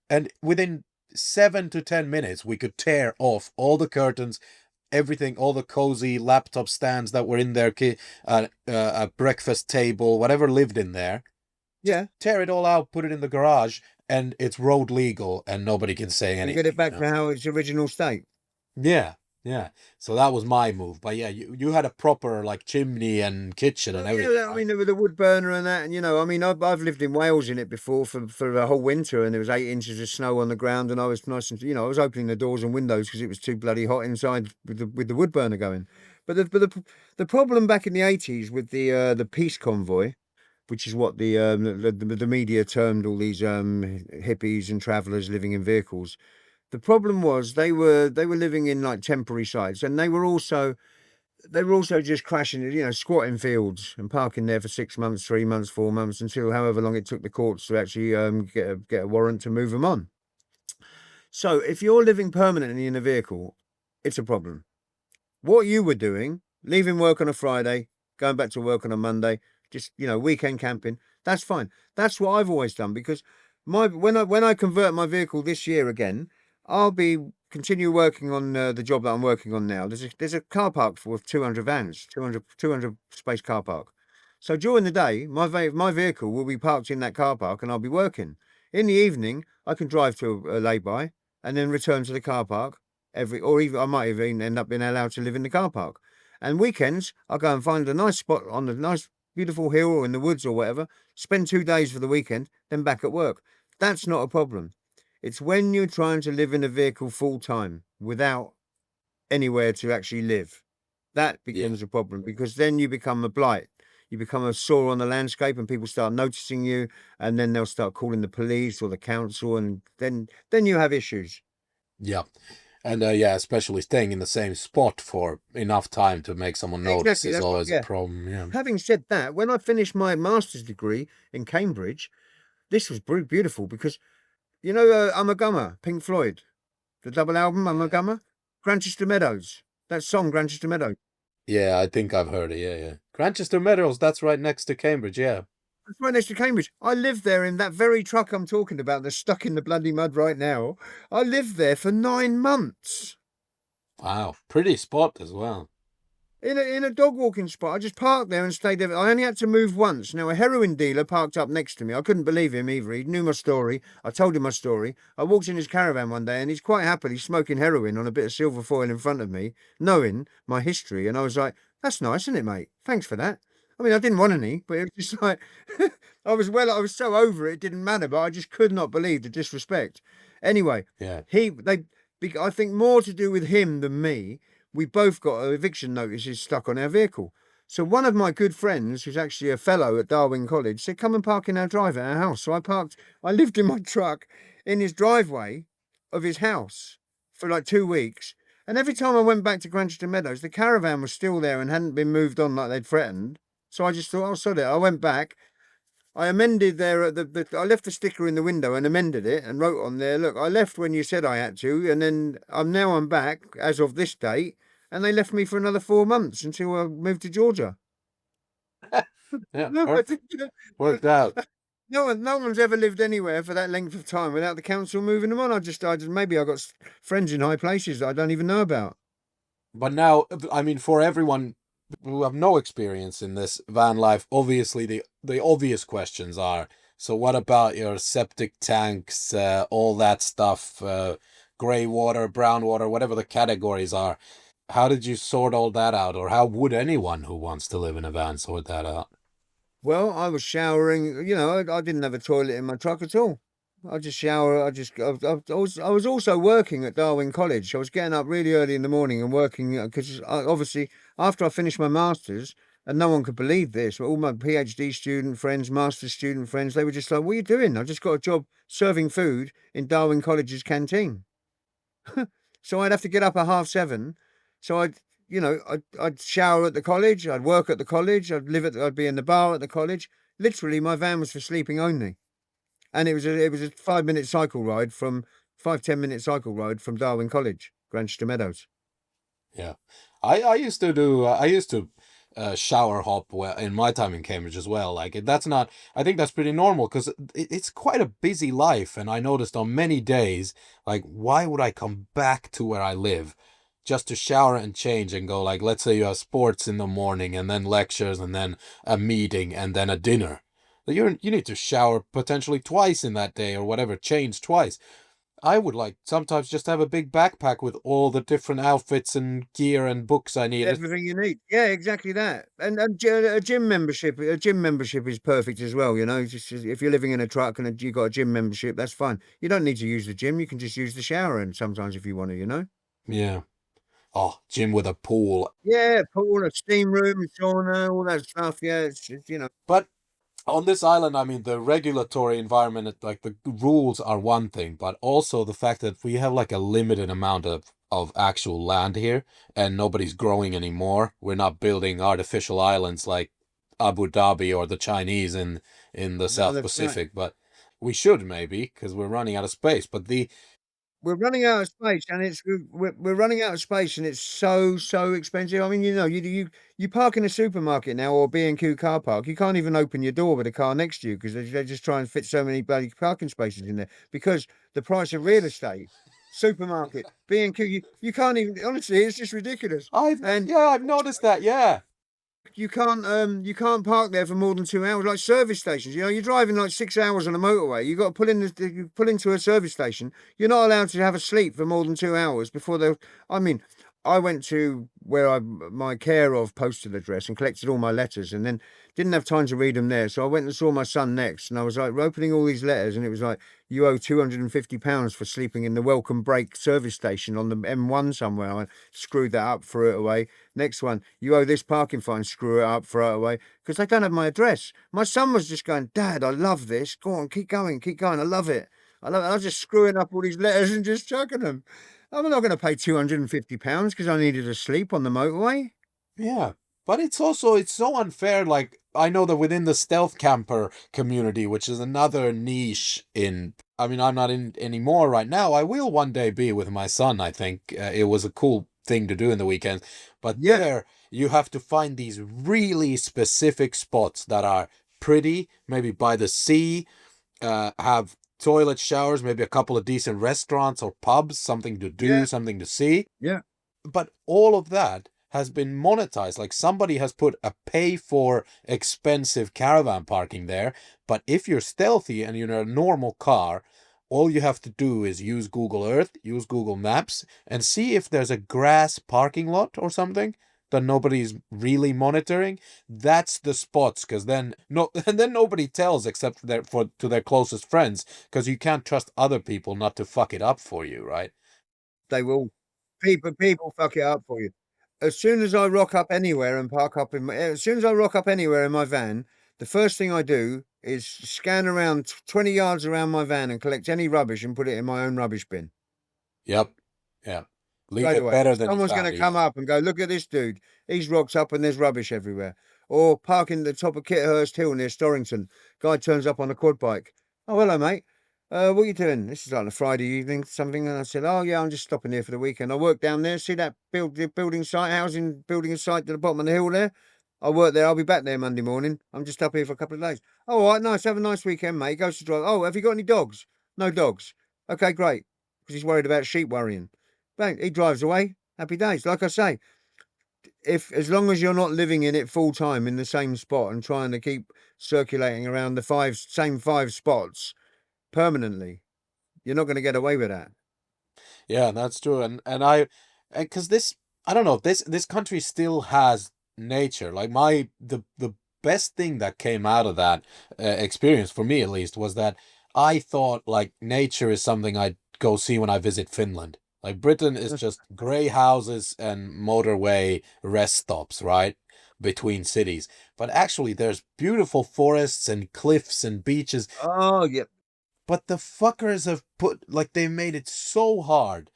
And within 7 to 10 minutes, we could tear off all the curtains, everything, all the cozy laptop stands that were in there, a breakfast table, whatever lived in there. Yeah. Tear it all out, put it in the garage, and it's road legal, and nobody can say And anything. get it back you to know? how its original state. Yeah, yeah. So that was my move. But yeah, you had a proper like chimney and kitchen and everything. Yeah, I mean, with the wood burner and that, and I mean, I've lived in Wales in it before for the whole winter, and there was 8 inches of snow on the ground, and I was nice and I was opening the doors and windows because it was too bloody hot inside with the wood burner going. But the problem back in the 80s with the peace convoy, which is what the media termed all these hippies and travellers living in vehicles. The problem was they were living in like temporary sites, and they were also just crashing, squatting fields and parking there for 6 months, 3 months, 4 months, until however long it took the courts to actually get a warrant to move them on. So if you're living permanently in a vehicle, it's a problem. What you were doing, leaving work on a Friday, going back to work on a Monday, just weekend camping, that's fine. That's what I've always done, because when I convert my vehicle this year again, I'll continue working on the job that I'm working on now. There's a car park with 200 vans, 200 space car park. So during the day, my vehicle will be parked in that car park, and I'll be working. In the evening, I can drive to a lay-by and then return to the car park or even I might even end up being allowed to live in the car park. And weekends, I'll go and find a nice spot on a nice, beautiful hill or in the woods or whatever, spend 2 days for the weekend, then back at work. That's not a problem. It's when you're trying to live in a vehicle full time without anywhere to actually live. That becomes a problem, because then you become a blight. You become a sore on the landscape, and people start noticing you, and then they'll start calling the police or the council, and then you have issues. Yeah. And yeah, especially staying in the same spot for enough time to make someone notice is always a problem. Yeah. Having said that, when I finished my master's degree in Cambridge, this was beautiful, because Ummagumma, Pink Floyd, the double album Ummagumma, Grantchester Meadows, that song Grantchester Meadows. Yeah, I think I've heard it. Yeah. Grantchester Meadows, that's right next to Cambridge. Yeah. It's right next to Cambridge. I lived there in that very truck I'm talking about that's stuck in the bloody mud right now. I lived there for 9 months. Wow, pretty spot as well. In a dog walking spot. I just parked there and stayed there. I only had to move once. Now, a heroin dealer parked up next to me. I couldn't believe him either. He knew my story. I told him my story. I walked in his caravan one day, and he's quite happily smoking heroin on a bit of silver foil in front of me, knowing my history. And I was like, that's nice, isn't it, mate? Thanks for that. I mean, I didn't want any, but it was just like, I was so over it, it didn't matter, but I just could not believe the disrespect. Anyway, Yeah. I think more to do with him than me. We both got eviction notices stuck on our vehicle. So one of my good friends, who's actually a fellow at Darwin College, said, "Come and park in our drive at our house." So I lived in my truck in his driveway of his house for like 2 weeks. And every time I went back to Granchester Meadows, the caravan was still there and hadn't been moved on like they'd threatened. So I just thought, oh, sod it. I went back. I amended there at I left the sticker in the window and amended it and wrote on there, "Look, I left when you said I had to, and then I'm back as of this date." And they left me for another 4 months until I moved to Georgia. Yeah. No, Worked out. no one's ever lived anywhere for that length of time without the council moving them on. Maybe I got friends in high places that I don't even know about. But now, I mean, for everyone who have no experience in this van life, obviously the obvious questions are, so what about your septic tanks, all that stuff, gray water, brown water, whatever the categories are? How did you sort all that out? Or how would anyone who wants to live in a van sort that out? Well, I was showering. I didn't have a toilet in my truck at all. I just shower. I was also working at Darwin College. I was getting up really early in the morning and working because obviously after I finished my masters, and no one could believe this, but all my PhD student friends, master's student friends, they were just like, "What are you doing?" I just got a job serving food in Darwin College's canteen. So I'd have to get up at 7:30. So I'd shower at the college, I'd work at the college, I'd be in the bar at the college. Literally, my van was for sleeping only, and it was a 5 minute cycle ride from 5-10 minute cycle ride from Darwin College, Granchester Meadows. Yeah, I used to do shower hop in my time in Cambridge as well. Like that's not. I think that's pretty normal because it's quite a busy life, and I noticed on many days, like why would I come back to where I live just to shower and change and go, like, let's say you have sports in the morning and then lectures and then a meeting and then a dinner. You need to shower potentially twice in that day or whatever, change twice. I would like sometimes just have a big backpack with all the different outfits and gear and books I need. Everything you need. Yeah, exactly that. And a gym membership. A gym membership is perfect as well. Just if you're living in a truck and you got a gym membership, that's fine. You don't need to use the gym. You can just use the shower, and sometimes if you want to. Yeah. Oh, gym with a pool. Yeah, pool, a steam room, sauna, all that stuff. Yeah, it's. But on this island, I mean, the regulatory environment, like the rules are one thing, but also the fact that we have like a limited amount of actual land here and nobody's growing anymore. We're not building artificial islands like Abu Dhabi or the Chinese in the South that's right. Pacific, but we should maybe because we're running out of space. But We're running out of space, and we're running out of space, and it's so expensive. I mean, you park in a supermarket now or B&Q car park. You can't even open your door with a car next to you because they just try and fit so many bloody parking spaces in there because the price of real estate. Supermarket, B&Q, you can't even. Honestly, it's just ridiculous. I've noticed that. Yeah. You can't park there for more than 2 hours, like service stations. You're driving like 6 hours on a motorway. You got to you pull into a service station. You're not allowed to have a sleep for more than 2 hours before they. I mean, I went to where my care of postal address and collected all my letters, and then didn't have time to read them there. So I went and saw my son next, and I was like opening all these letters, and it was like, "You owe £250 for sleeping in the Welcome Break service station on the M1 somewhere." I screwed that up, threw it away. Next one, "You owe this parking fine," screw it up, throw it away, because they don't have my address. My son was just going, "Dad, I love this. Go on, keep going. I love it. I love it." I was just screwing up all these letters and just chucking them. I'm not going to pay £250 because I needed to sleep on the motorway. Yeah, but it's so unfair. Like I know that within the stealth camper community, which is another niche I mean, I'm not in anymore right now. I will one day be with my son. I think it was a cool thing to do in the weekends. But Yeah. there, you have to find these really specific spots that are pretty, maybe by the sea, have toilet showers, maybe a couple of decent restaurants or pubs, something to do, Yeah. something to see. Yeah. But all of that has been monetized. Like somebody has put a pay for expensive caravan parking there. But if you're stealthy and you're in a normal car, all you have to do is use Google Earth, use Google Maps, and see if there's a grass parking lot or something that nobody's really monitoring, that's the spots. Because then and then nobody tells except to their closest friends, because you can't trust other people not to fuck it up for you, right? They will. People fuck it up for you. As soon as I rock up anywhere and as soon as I rock up anywhere in my van, the first thing I do is scan around 20 yards around my van and collect any rubbish and put it in my own rubbish bin. Yep. Yeah. Leave Straight it away. better than you Someone's going found to it. come up and go, look at this dude. He's rocked up and there's rubbish everywhere. Or parking the top of Kitterhurst Hill near Storrington. Guy turns up on a quad bike. Oh, hello, mate. What are you doing? This is like a Friday evening, something. And I said, oh, yeah, I'm just stopping here for the weekend. I work down there. See that building site to the bottom of the hill there? I work there. I'll be back there Monday morning. I'm just up here for a couple of days. Oh, all right, nice. Have a nice weekend, mate. Goes to drive. Oh, have you got any dogs? No dogs. Okay, great. Because he's worried about sheep worrying. Bang, he drives away. Happy days. Like I say, as long as you're not living in it full time in the same spot and trying to keep circulating around the same five spots permanently, you're not going to get away with that. Yeah, that's true. And because I don't know, this country still has nature. Like the best thing that came out of that experience, for me at least, was that I thought like nature is something I'd go see when I visit Finland. Like Britain is just grey houses and motorway rest stops, right? Between cities. But actually there's beautiful forests and cliffs and beaches. Oh, yeah. But the fuckers have they made it so hard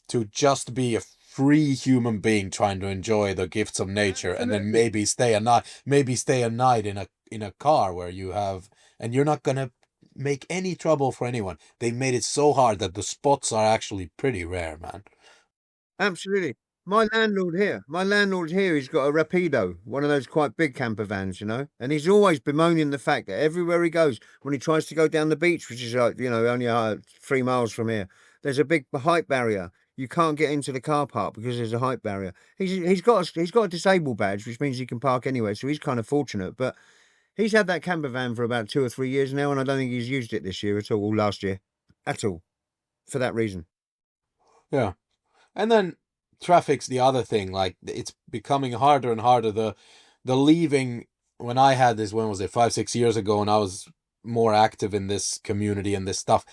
to just be a free human being trying to enjoy the gifts of nature, and then maybe stay a night in a car where you have, and you're not gonna make any trouble for anyone. They made it so hard that the spots are actually pretty rare, man. Absolutely. My landlord here, he's got a Rapido, one of those quite big camper vans, and he's always bemoaning the fact that everywhere he goes, when he tries to go down the beach, which is like, only 3 miles from here, there's a big height barrier. You can't get into the car park because there's a height barrier. He's got a disabled badge, which means he can park anywhere, so he's kind of fortunate. But he's had that camper van for about 2 or 3 years now, and I don't think he's used it this year at all, or last year, at all, for that reason. Yeah. And then traffic's the other thing. Like it's becoming harder and harder. The leaving, when I had this, when was it, 5-6 years ago, and I was more active in this community and this stuff.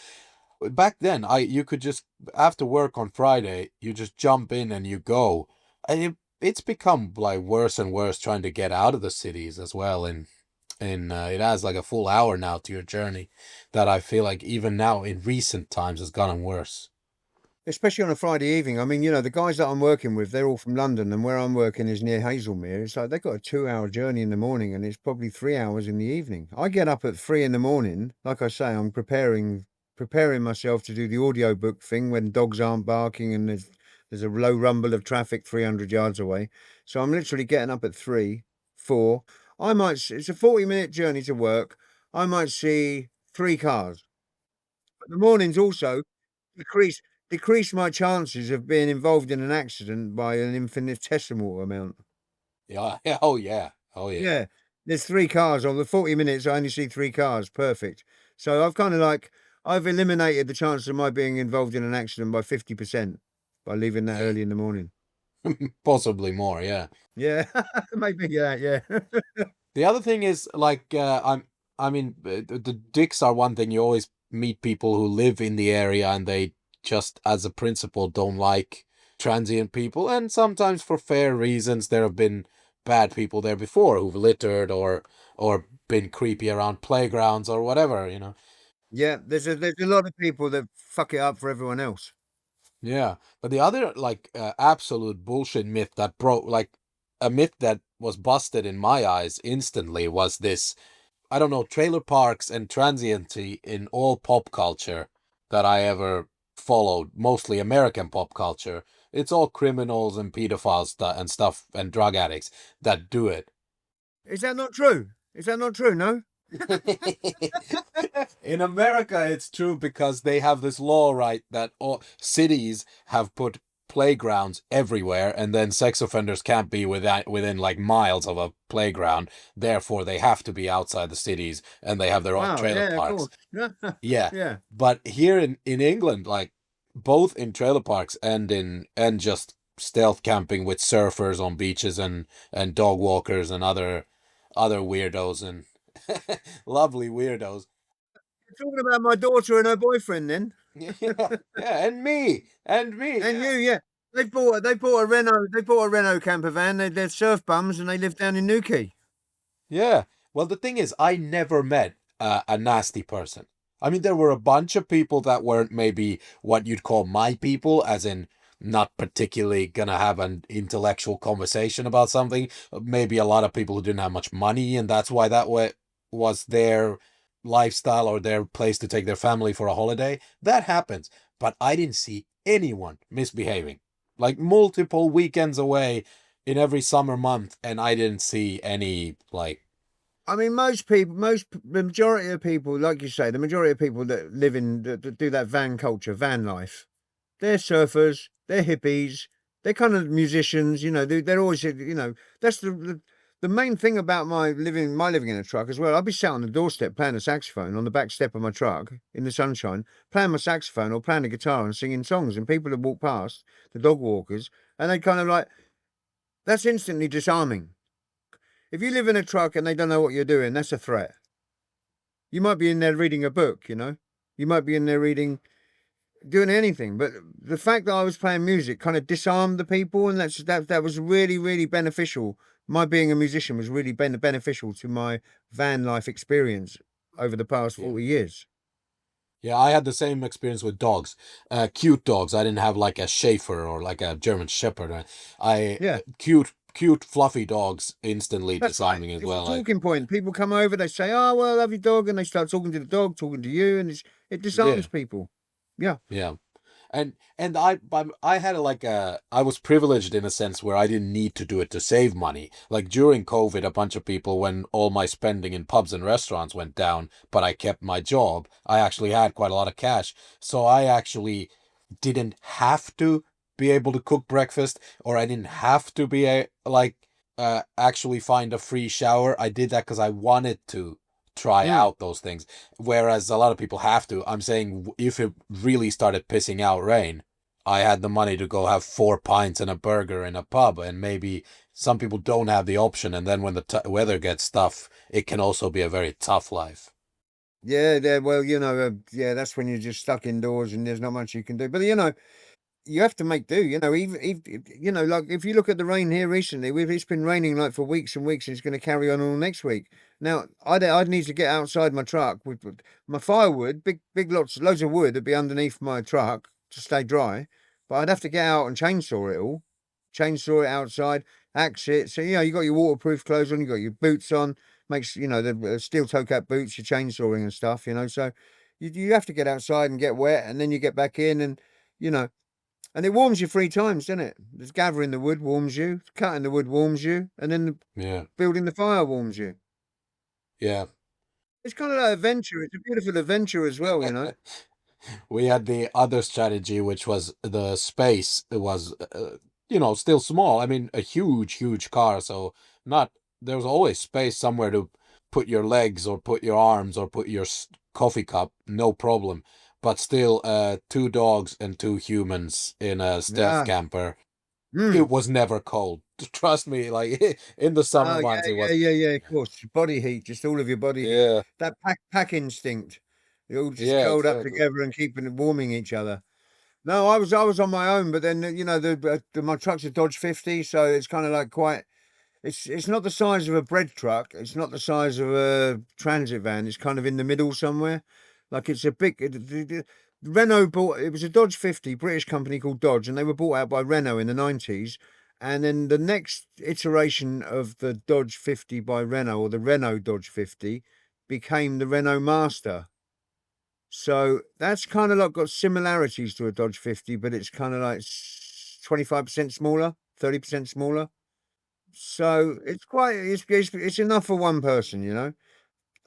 Back then, you could just, after work on Friday, you just jump in and you go. And it's become like worse and worse trying to get out of the cities as well. And it has like a full hour now to your journey, that I feel like even now in recent times has gotten worse. Especially on a Friday evening. I mean, the guys that I'm working with, they're all from London, and where I'm working is near Hazelmere. It's like they've got a 2-hour journey in the morning, and it's probably 3 hours in the evening. I get up at 3 in the morning. Like I say, I'm preparing myself to do the audiobook thing when dogs aren't barking and there's a low rumble of traffic 300 yards away. So I'm literally getting up at 3, 4. It's a 40-minute journey to work. I might see 3 cars. But the mornings also decrease my chances of being involved in an accident by an infinitesimal amount. Yeah. Oh yeah. Oh yeah. Yeah. There's 3 cars on the 40 minutes. I only see 3 cars. Perfect. So I've eliminated the chance of my being involved in an accident by 50% by leaving that early in the morning. Possibly more. Yeah. Yeah. Maybe that. Yeah. The other thing is like the dicks are one thing. You always meet people who live in the area and they just as a principle don't like transient people, and sometimes for fair reasons. There have been bad people there before who've littered or been creepy around playgrounds or whatever, Yeah, there's a lot of people that fuck it up for everyone else. Yeah, but the other absolute bullshit myth that broke, like a myth that was busted in my eyes instantly, was this, I don't know, trailer parks and transiency in all pop culture that I ever followed, mostly American pop culture. It's all criminals and pedophiles and stuff and drug addicts that do it. Is that not true? No? In America, it's true because they have this law, right, that all cities have put playgrounds everywhere, and then sex offenders can't be within like miles of a playground. Therefore, they have to be outside the cities, and they have their own trailer parks. Yeah. Yeah. But here in England, like both in trailer parks and just stealth camping with surfers on beaches and dog walkers and other weirdos and lovely weirdos. You're talking about my daughter and her boyfriend then? Yeah, yeah, and me, And yeah. you, yeah. They bought a Renault camper van. They're surf bums and they live down in Newquay. Yeah. Well, the thing is, I never met a nasty person. I mean, there were a bunch of people that weren't maybe what you'd call my people, as in not particularly gonna have an intellectual conversation about something. Maybe a lot of people who didn't have much money, and that's why that way was their lifestyle or their place to take their family for a holiday. That happens. But I didn't see anyone misbehaving. Like multiple weekends away in every summer month, and I didn't see any like. I mean, the majority of people, like you say, the majority of people that live that do that van culture, van life, they're surfers, they're hippies, they're kind of musicians. You know, they're always, you know, that's the main thing about my living in a truck as well. I'll be sat on the doorstep playing the saxophone on the back step of my truck in the sunshine, playing my saxophone or playing the guitar and singing songs, and people would walk past, the dog walkers, and they kind of like, that's instantly disarming. If you live in a truck and they don't know what you're doing, that's a threat. You might be in there reading a book, you know. You might be in there doing anything. But the fact that I was playing music kind of disarmed the people, and that was really, really beneficial. My being a musician was really beneficial to my van life experience over the past 40 years. Yeah, I had the same experience with dogs. Cute dogs. I didn't have like a Schaefer or like a German Shepherd. Yeah. Cute, fluffy dogs instantly That's disarming right. as It's well. a talking point. People come over, they say, "Oh, well, I love your dog," and they start talking to the dog, talking to you, and it disarms people. Yeah. Yeah. And I had I was privileged in a sense where I didn't need to do it to save money. Like during COVID, a bunch of people, when all my spending in pubs and restaurants went down, but I kept my job, I actually had quite a lot of cash. So I actually didn't have to be able to cook breakfast, or I didn't have to be actually find a free shower. I did that because I wanted to try out those things. Whereas a lot of people have to. I'm saying if it really started pissing out rain, I had the money to go have 4 pints and a burger in a pub, and maybe some people don't have the option. And then when the weather gets tough, it can also be a very tough life. Yeah, well, you know, that's when you're just stuck indoors and there's not much you can do. But, you know, you have to make do, you know, even you know, like if you look at the rain here recently, it's been raining like for weeks and weeks, and it's going to carry on all next week. Now, I'd need to get outside my truck with my firewood, big loads of wood would be underneath my truck to stay dry, but I'd have to get out and chainsaw it outside, axe it. So, you know, you got your waterproof clothes on, you got your boots on, makes, you know, the steel toe cap boots, your chainsawing and stuff, you know, so you have to get outside and get wet, and then you get back in, and, you know, and it warms you 3 times, doesn't it? Just gathering the wood warms you, cutting the wood warms you, and then building the fire warms you. Yeah. It's kind of like adventure. It's a beautiful adventure as well, you know. We had the other strategy, which was the space. It was, still small. I mean, a huge car. So there was always space somewhere to put your legs or put your arms or put your coffee cup. No problem. But still, 2 dogs and 2 humans in a stealth camper. It was never cold. Trust me, like in the summer months, it was. Yeah, of course. Body heat, just all of your body heat. Yeah. That pack instinct. You're all just Yeah, curled up exactly. together and warming each other. No, I was on my own, but then, you know, my truck's a Dodge 50, so it's kind of like quite. It's not the size of a bread truck. It's not the size of a transit van. It's kind of in the middle somewhere. Like it's a big. Renault bought. It was a Dodge 50, British company called Dodge, and they were bought out by Renault in the 90s. And then the next iteration of the Dodge 50 by Renault, or the Renault Dodge 50, became the Renault Master. So that's kind of like got similarities to a Dodge 50, but it's kind of like 25% smaller, 30% smaller. So it's enough for one person, you know.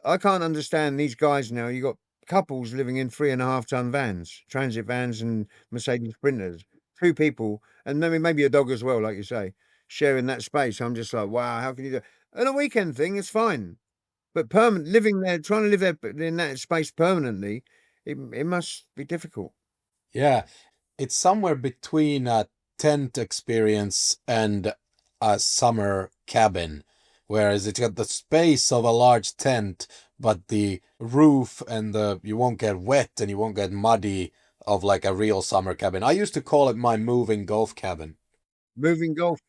I can't understand these guys now. You got couples living in 3.5-ton vans, transit vans, and Mercedes Sprinters. 2 people, and maybe a dog as well, like you say, sharing that space. I'm just like, wow, how can you do? And a weekend thing, it's fine, but living there, trying to live there in that space permanently, it must be difficult. Yeah, it's somewhere between a tent experience and a summer cabin, whereas it's got the space of a large tent, but the roof and the you won't get wet and you won't get muddy of like a real summer cabin. I used to call it my moving golf cabin. Moving golf.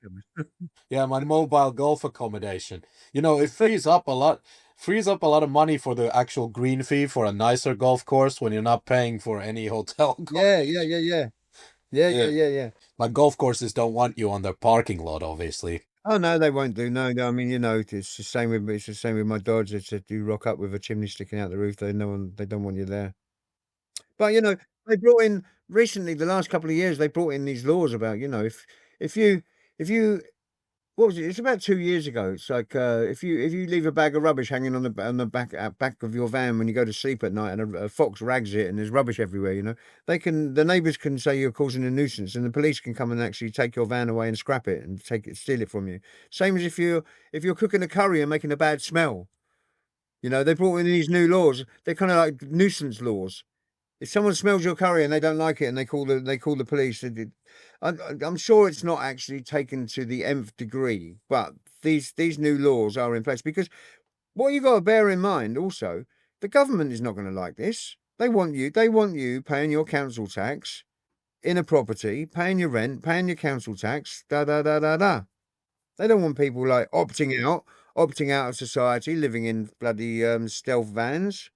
Yeah, my mobile golf accommodation. You know, it frees up a lot of money for the actual green fee for a nicer golf course when you're not paying for any hotel cost. Yeah. Like golf courses don't want you on their parking lot, obviously. Oh no, they won't do. No, I mean, it's the same with my Dodge. It's that you rock up with a chimney sticking out the roof. They don't want you there. But they brought in recently, the last couple of years, they brought in these laws about, if you what was it? It's about 2 years ago. It's like if you leave a bag of rubbish hanging on the back of your van when you go to sleep at night, and a fox rags it, and there's rubbish everywhere. The neighbours can say you're causing a nuisance, and the police can come and actually take your van away and scrap it and steal it from you. Same as if you're cooking a curry and making a bad smell. They brought in these new laws. They're kind of like nuisance laws. If someone smells your curry and they don't like it and they call the police, I'm sure it's not actually taken to the nth degree, but these new laws are in place because what you got to bear in mind also, the government is not going to like this. They want you paying your council tax in a property, paying your rent, paying your council tax, da da da da da. They don't want people like opting out of society, living in bloody stealth vans.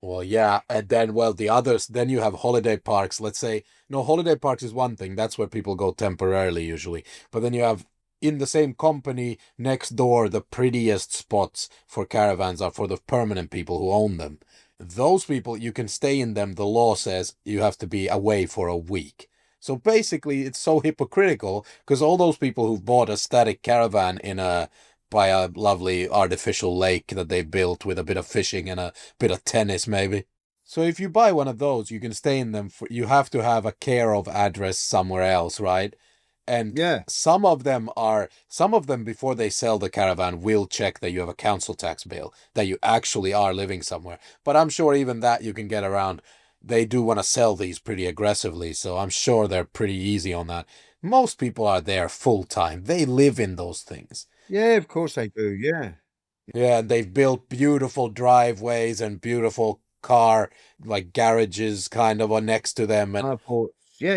Well, yeah, and then the others. Then you have holiday parks. Let's say no, holiday parks is one thing. That's where people go temporarily usually. But then you have in the same company next door the prettiest spots for caravans are for the permanent people who own them. Those people you can stay in them. The law says you have to be away for a week. So basically, it's so hypocritical because all those people who've bought a static caravan by a lovely artificial lake that they built with a bit of fishing and a bit of tennis maybe. So if you buy one of those, you can stay in them you have to have a care of address somewhere else, right? And Yeah. some of them before they sell the caravan will check that you have a council tax bill, that you actually are living somewhere. But I'm sure even that you can get around. They do want to sell these pretty aggressively, so I'm sure they're pretty easy on that. Most people are there full time. They live in those things. Yeah, of course they do. Yeah. Yeah, and they've built beautiful driveways and beautiful car like garages kind of on next to them. And Airports. Yeah.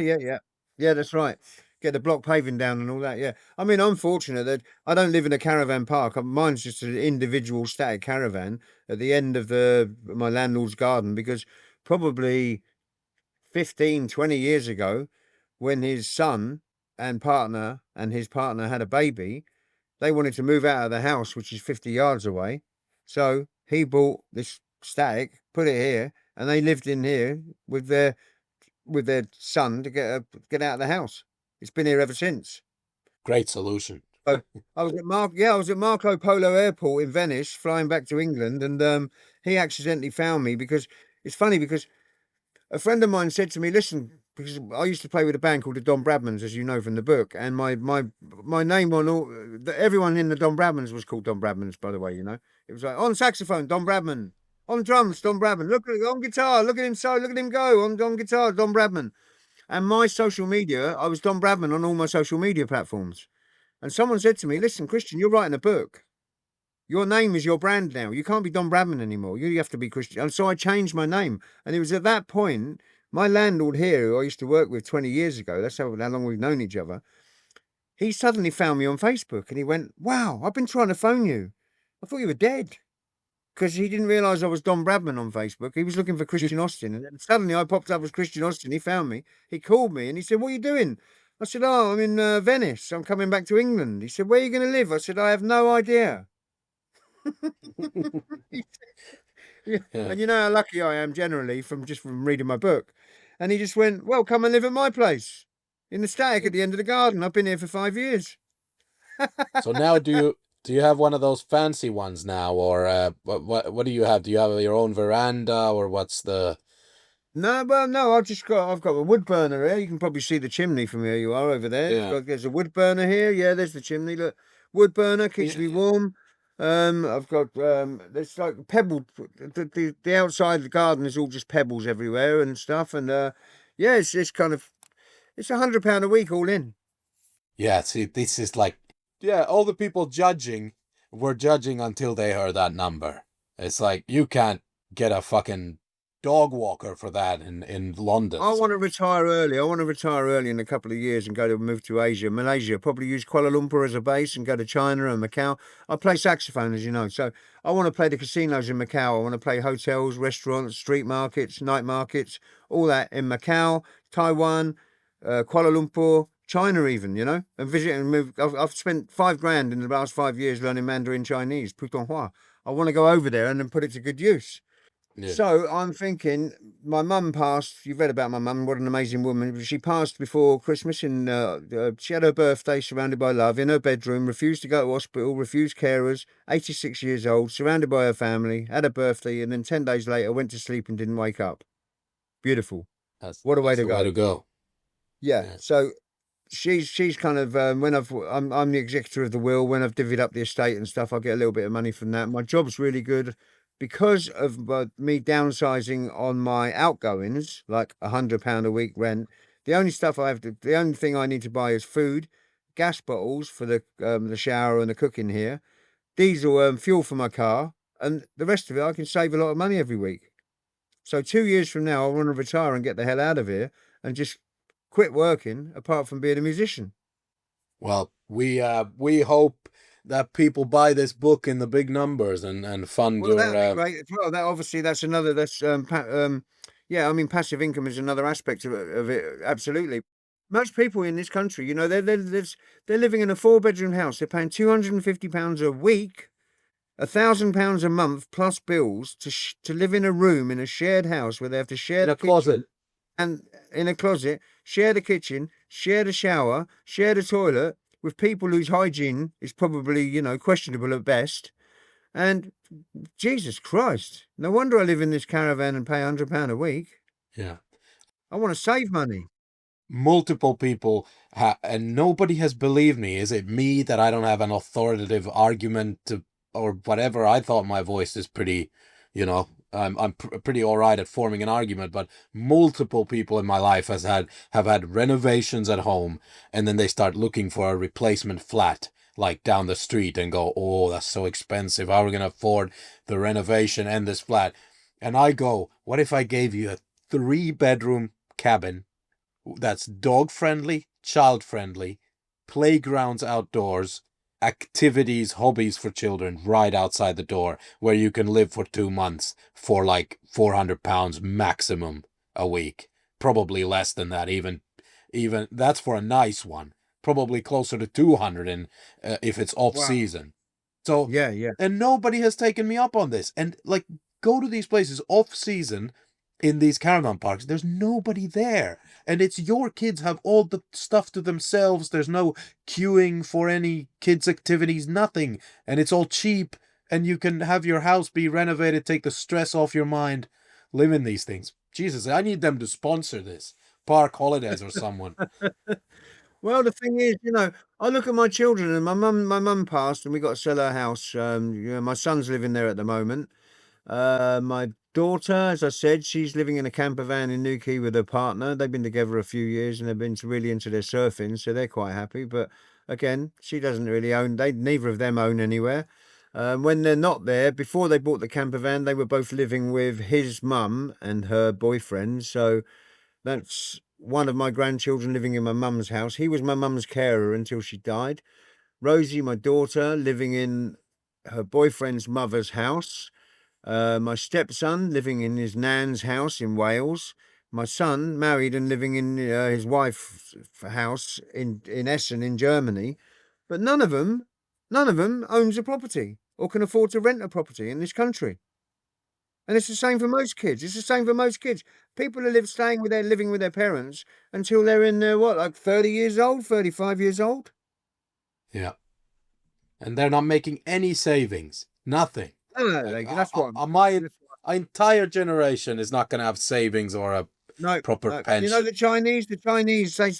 Yeah, that's right. Get the block paving down and all that. Yeah. I mean, I'm fortunate that I don't live in a caravan park. Mine's just an individual static caravan at the end of my landlord's garden because probably 15, 20 years ago, when his son and his partner had a baby, they wanted to move out of the house, which is 50 yards away. So he bought this static, put it here, and they lived in here with their son to get out of the house. It's been here ever since. great solution. So I was at Marco Polo Airport in Venice, flying back to England, and he accidentally found me because it's funny because a friend of mine said to me, "Listen," because I used to play with a band called the Don Bradmans, as you know from the book, and my name on everyone in the Don Bradmans was called Don Bradmans, by the way. It was like on saxophone, Don Bradman, on drums, Don Bradman, on guitar, look at him go, on guitar, Don Bradman, and my social media, I was Don Bradman on all my social media platforms, and someone said to me, "Listen, Christian, you're writing a book. Your name is your brand now. You can't be Don Bradman anymore. You have to be Christian." And so I changed my name. And it was at that point, my landlord here, who I used to work with 20 years ago, that's how long we've known each other, he suddenly found me on Facebook and he went, "Wow, I've been trying to phone you. I thought you were dead." Because he didn't realise I was Don Bradman on Facebook. He was looking for Christian Austin. And then suddenly I popped up as Christian Austin. He found me. He called me and he said, "What are you doing?" I said, "Oh, I'm in Venice. I'm coming back to England." He said, "Where are you going to live?" I said, "I have no idea." Yeah. And you know how lucky I am generally from reading my book. And he just went, "Well, come and live at my place in the static at the end of the garden. I've been here for 5 years." So now do you have one of those fancy ones now, or what do you have? Do you have your own veranda, or what's the? No, well, no, I've got a wood burner here. You can probably see the chimney from where you are over there. Yeah. There's a wood burner here. Yeah, there's the chimney. Look, wood burner keeps me warm. I've got there's like pebble. The outside of the garden is all just pebbles everywhere and stuff. And yeah, it's kind of it's £100 a week all in. Yeah, see, this is like, yeah, all the people judging were judging until they heard that number. It's like, you can't get a fucking dog walker for that in London. I want to retire early. I want to retire early in a couple of years and move to Asia, Malaysia. Probably use Kuala Lumpur as a base and go to China and Macau. I play saxophone, as you know, so I want to play the casinos in Macau. I want to play hotels, restaurants, street markets, night markets, all that in Macau, Taiwan, Kuala Lumpur, China, even, you know, and visit and move. I've spent $5,000 in the last 5 years learning Mandarin Chinese, Putonghua. I want to go over there and then put it to good use. Yeah. So I'm thinking, my mum passed. You've read about my mum. What an amazing woman! She passed before Christmas, and she had her birthday surrounded by love in her bedroom. Refused to go to hospital. Refused carers. 86 years old, surrounded by her family. Had her birthday, and then 10 days later went to sleep and didn't wake up. Beautiful. What a way That's to the way to go. Yeah. Yeah. So she's kind of when I'm the executor of the will. When I've divvied up the estate and stuff, I get a little bit of money from that. My job's really good because of me downsizing on my outgoings, like £100 a week rent. The only stuff the only thing I need to buy is food, gas bottles for the shower and the cooking here, diesel fuel for my car, and the rest of it I can save a lot of money every week. So 2 years from now, I want to retire and get the hell out of here and just quit working, apart from being a musician. Well, we hope that people buy this book in the big numbers and fund Well, that'd be your. great. Well, that obviously that's another. Yeah. I mean, passive income is another aspect of it. Absolutely. Most people in this country, you know, they're living in a 4-bedroom house. They're paying £250 a week, £1,000 a month plus bills to live in a room in a shared house where they have to share In a the kitchen closet. and in a closet, share the kitchen, share the shower, share the toilet with people whose hygiene is probably, you know, questionable at best. And Jesus Christ, no wonder I live in this caravan and pay £100 a week. Yeah. I want to save money. Multiple people and nobody has believed me. Is it me that I don't have an authoritative argument to, or whatever? I thought my voice is pretty, you know, I'm pretty all right at forming an argument, but multiple people in my life have had renovations at home, and then they start looking for a replacement flat like down the street and go, oh, that's so expensive. How are we going to afford the renovation and this flat? And I go, what if I gave you a 3-bedroom cabin that's dog friendly, child friendly, playgrounds outdoors, activities, hobbies for children right outside the door, where you can live for 2 months for like £400 maximum a week. Probably less than that, even that's for a nice one. Probably closer to 200 if it's off Wow. season. So Yeah. and nobody has taken me up on this. And like, go to these places off season in these caravan parks. There's nobody there, and it's your kids have all the stuff to themselves. There's no queuing for any kids activities, nothing, and it's all cheap, and you can have your house be renovated, take the stress off your mind, live in these things. Jesus, I need them to sponsor this. Park Holidays or someone. Well, the thing is, you know, I look at my children, and my mum passed, and we got to sell her house. You know, my son's living there at the moment. My daughter, as I said, she's living in a camper van in Newquay with her partner. They've been together a few years, and they've been really into their surfing, so they're quite happy. But again, she doesn't really own. Neither of them own anywhere. When they're not there, before they bought the camper van, they were both living with his mum and her boyfriend. So that's one of my grandchildren living in my mum's house. He was my mum's carer until she died. Rosie, my daughter, living in her boyfriend's mother's house. My stepson living in his nan's house in Wales. My son married and living in his wife's house in Essen in Germany. But none of them owns a property or can afford to rent a property in this country. And it's the same for most kids. It's the same for most kids. People are living with their parents until they're in their, like 30 years old, 35 years old. Yeah. And they're not making any savings. Nothing. That's what my entire generation is not going to have savings or a proper pension. You know, the Chinese say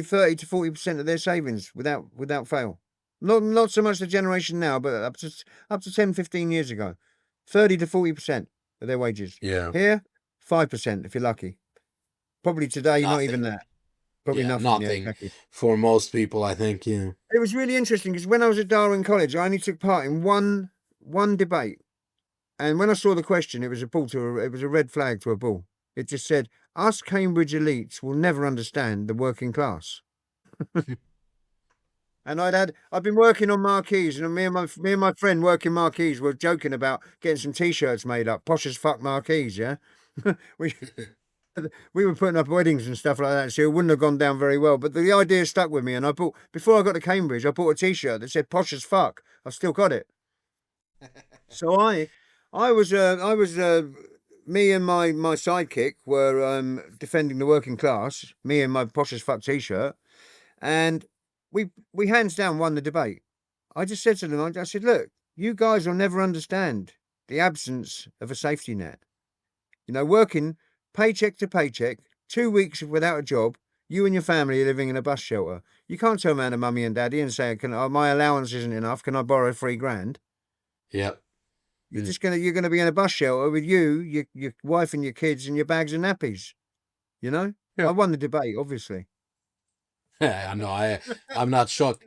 30 to 40% of their savings without fail. Not so much the generation now, but up to 10, 15 years ago. 30 to 40% of their wages. Yeah. Here, 5% if you're lucky. Probably today, not Nothing. even that. Probably Yeah, nothing. Yeah, nothing exactly. for most people, I think. Yeah. It was really interesting because when I was at Darwin College, I only took part in one debate, and when I saw the question, it was a red flag to a bull. It just said, "Us Cambridge elites will never understand the working class." And I'd been working on marquees, and me and my friend working marquees were joking about getting some T-shirts made up, posh as fuck marquees. Yeah, we we were putting up weddings and stuff like that, so it wouldn't have gone down very well. But the idea stuck with me, and before I got to Cambridge, I bought a T-shirt that said "posh as fuck." I've still got it. So me and my sidekick were defending the working class. Me and my posh as fuck T-shirt, and we hands down won the debate. I just said to them, I said, look, you guys will never understand the absence of a safety net. You know, working paycheck to paycheck, 2 weeks without a job, you and your family are living in a bus shelter. You can't tell man to mummy and daddy and say, my allowance isn't enough. Can I borrow $3,000? Yep. You're gonna be in a bus shelter with your wife and your kids and your bags of nappies. You know? Yeah. I won the debate, obviously. I know. I'm not shocked.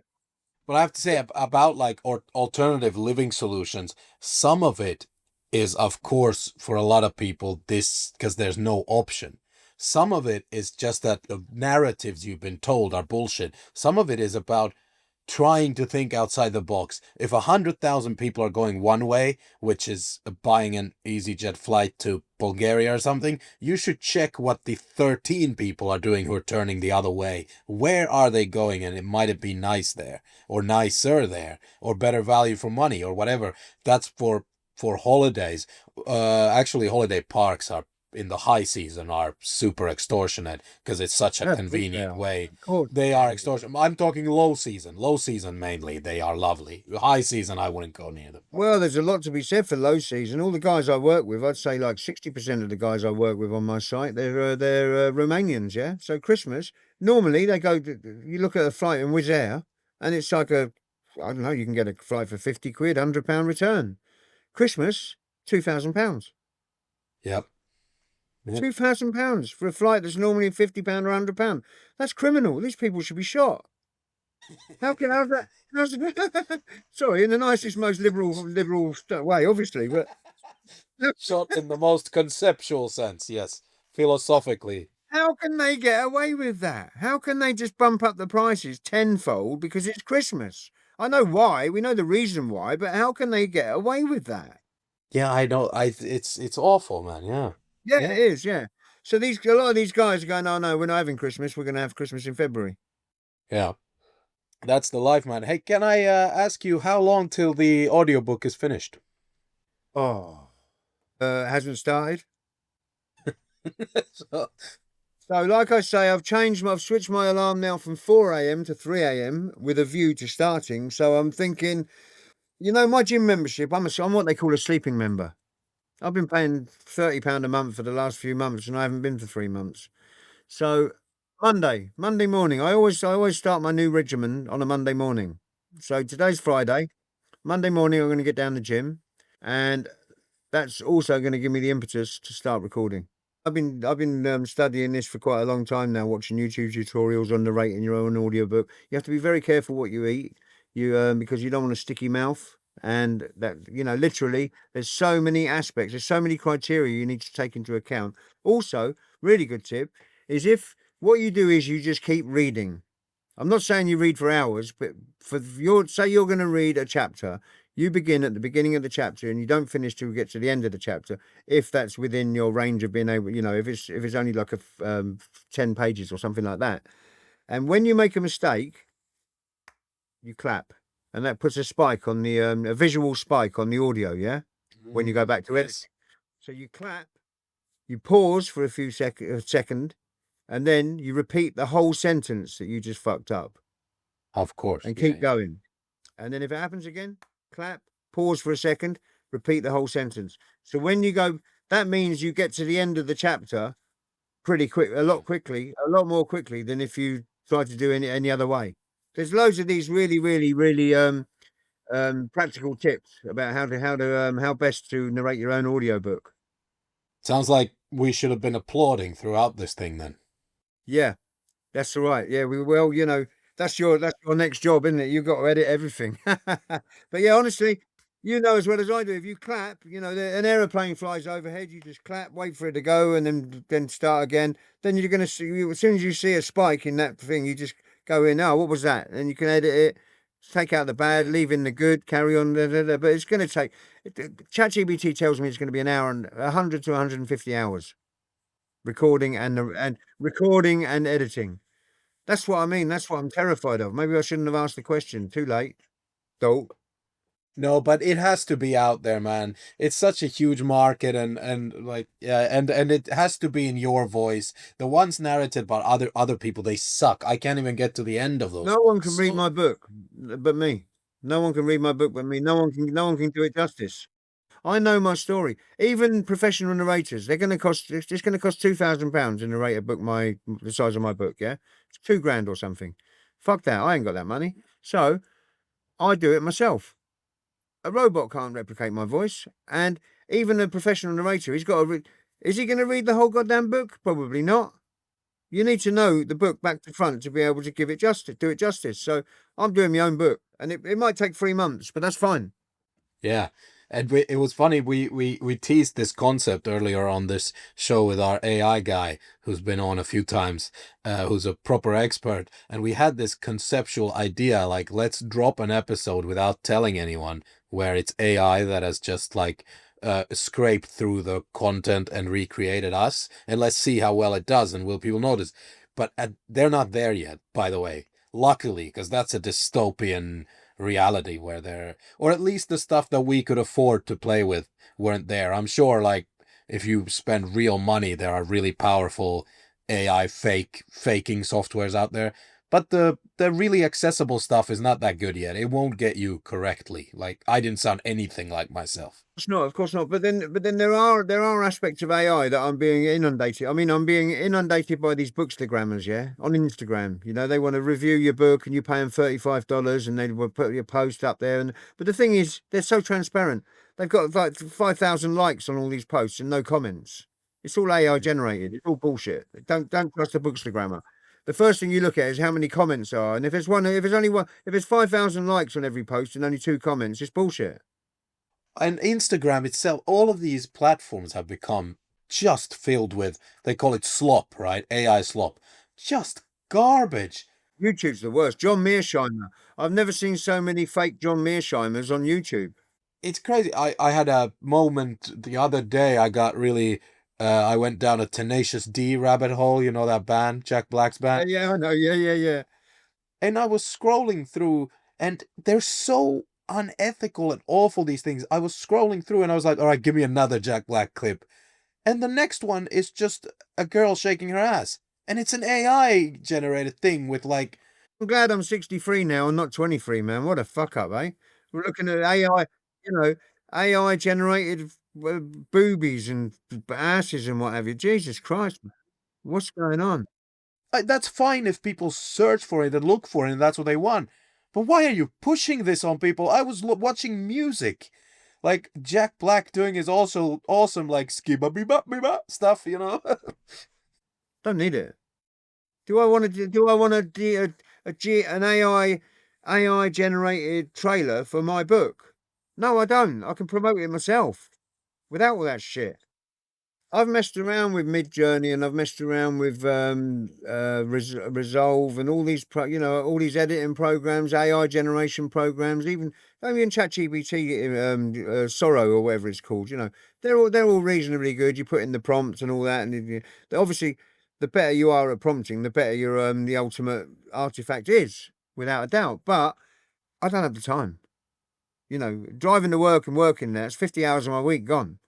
But I have to say about like alternative living solutions, some of it is, of course, for a lot of people, this because there's no option. Some of it is just that the narratives you've been told are bullshit. Some of it is about trying to think outside the box. If 100,000 people are going one way, which is buying an EasyJet flight to Bulgaria or something, you should check what the 13 people are doing who are turning the other way. Where are they going? And it might be nice there, or nicer there, or better value for money, or whatever. That's for holidays. Actually, holiday parks are in the high season are super extortionate because it's such a Yeah, convenient way. Of course. They are extortion. I'm talking low season. Low season mainly. They are lovely. High season, I wouldn't go near them. Well, there's a lot to be said for low season. All the guys I work with, I'd say like 60% of the guys I work with on my site, they're Romanians, yeah. So Christmas, normally they go. You look at a flight in Wizz Air, and it's like I don't know, you can get a flight for 50 quid, £100 return. Christmas, £2,000. Yep. Yeah. £2,000 for a flight that's normally £50 or £100. That's criminal. These people should be shot. How's that? Sorry, in the nicest, most liberal way, obviously, but Shot in the most conceptual sense, yes. Philosophically. how can they get away with that? How can they just bump up the prices tenfold because it's Christmas? I know why. We know the reason why, but how can they get away with that? Yeah, I know. It's awful, man. Yeah. Yeah, Yeah. it is. Yeah. So a lot of these guys are going, "Oh no, we're not having Christmas. We're going to have Christmas in February." Yeah. That's the life, man. Hey, can I ask you how long till the audiobook is finished? Oh, hasn't started. So- So, like I say, I've switched my alarm now from 4 a.m. to 3 a.m. with a view to starting. So I'm thinking, my gym membership, I'm what they call a sleeping member. I've been paying £30 a month for the last few months, and I haven't been for 3 months. So Monday morning, I always start my new regimen on a Monday morning. So today's Friday. Monday morning, I'm going to get down the gym, and that's also going to give me the impetus to start recording. I've been studying this for quite a long time now, watching YouTube tutorials on narrating your own audiobook. You have to be very careful what you eat, because you don't want a sticky mouth, and that literally, there's so many aspects, there's so many criteria you need to take into account. Also, really good tip is if what you do is you just keep reading. I'm not saying you read for hours, but say you're going to read a chapter. You begin at the beginning of the chapter and you don't finish till you get to the end of the chapter, if that's within your range of being able, if it's only like 10 pages or something like that. And when you make a mistake, you clap, and that puts a spike on the a visual spike on the audio. Yeah, when you go back to it, Yes. so you clap, you pause for a second, and then you repeat the whole sentence that you just fucked up, Of course. and Yeah, keep yeah. going. And then if it happens again, clap, pause for a second, repeat the whole sentence. So when you go, that means you get to the end of the chapter pretty quick, a lot more quickly than if you try to do any other way. There's loads of these really, really, really practical tips about how best to narrate your own audiobook. Sounds like we should have been applauding throughout this thing then. Yeah. That's all right. Yeah, well, that's your next job, isn't it? You've got to edit everything. But yeah, honestly, you know as well as I do. If you clap, an aeroplane flies overhead, you just clap, wait for it to go, and then start again. Then you're going to see as soon as you see a spike in that thing, you just go in. Oh, what was that? And you can edit it, take out the bad, leave in the good, carry on. But it's going to take. ChatGPT tells me it's going to be an hour and 100 to 150 hours recording and recording and editing. That's what I mean. That's what I'm terrified of. Maybe I shouldn't have asked the question. Too late. Dolt. No, but it has to be out there, man. It's such a huge market, and like, yeah, and it has to be in your voice. The ones narrated by other people, they suck. I can't even get to the end of those. No one can read my book but me. No one can read my book but me. No one can do it justice. I know my story. Even professional narrators, they're going to cost. It's going to cost £2,000 to narrate a book the size of my book. Yeah, it's £2,000 or something. Fuck that. I ain't got that money. So I do it myself. A robot can't replicate my voice, and even a professional narrator, he's got to. Is he going to read the whole goddamn book? Probably not. You need to know the book back to front to be able to do it justice. So I'm doing my own book, and it might take 3 months, but that's fine. Yeah. And it was funny, we teased this concept earlier on this show with our AI guy who's been on a few times, who's a proper expert. And we had this conceptual idea, like, let's drop an episode without telling anyone, where it's AI that has just like scraped through the content and recreated us. And let's see how well it does and will people notice. But they're not there yet, by the way. Luckily, because that's a dystopian reality where they're, or at least the stuff that we could afford to play with weren't there. I'm sure, like, if you spend real money, there are really powerful AI faking softwares out there, but the really accessible stuff is not that good yet. It won't get you correctly. Like, I didn't sound anything like myself. Of course not. But then there are aspects of AI that I'm being inundated. I mean, I'm being inundated by these bookstagrammers, yeah, on Instagram. They want to review your book, and you pay them $35, and they will put your post up there. But the thing is, they're so transparent. They've got like 5,000 likes on all these posts and no comments. It's all AI generated. It's all bullshit. Don't trust a bookstagrammer. The first thing you look at is how many comments are, and if it's only one, if it's 5,000 likes on every post and only 2 comments, it's bullshit. And Instagram itself, all of these platforms have become just filled with, they call it slop, right? AI slop. Just garbage. YouTube's the worst. John Mearsheimer. I've never seen so many fake John Mearsheimers on YouTube. It's crazy. I had a moment the other day. I got really, I went down a Tenacious D rabbit hole. You know that band, Jack Black's band? Yeah, I know. Yeah. And I was scrolling through, and they're so unethical and awful, these things. I was scrolling through, and I was like, all right, give me another Jack Black clip. And the next one is just a girl shaking her ass. And it's an AI generated thing with like. I'm glad I'm 63 now and not 23, man. What a fuck up, eh? We're looking at AI, AI generated boobies and asses and what have you. Jesus Christ, man. What's going on? That's fine if people search for it and look for it and that's what they want. But why are you pushing this on people? I was watching music. Like Jack Black doing his also awesome like skibba stuff, Don't need it. Do I want an AI generated trailer for my book? No, I don't. I can promote it myself without all that shit. I've messed around with Midjourney and I've messed around with Resolve and all these all these editing programs, AI generation programs, even ChatGPT, Sorrow or whatever it's called. They're all reasonably good. You put in the prompts and all that, and obviously the better you are at prompting, the better your the ultimate artifact is, without a doubt. But I don't have the time. Driving to work and working there, it's 50 hours of my week gone.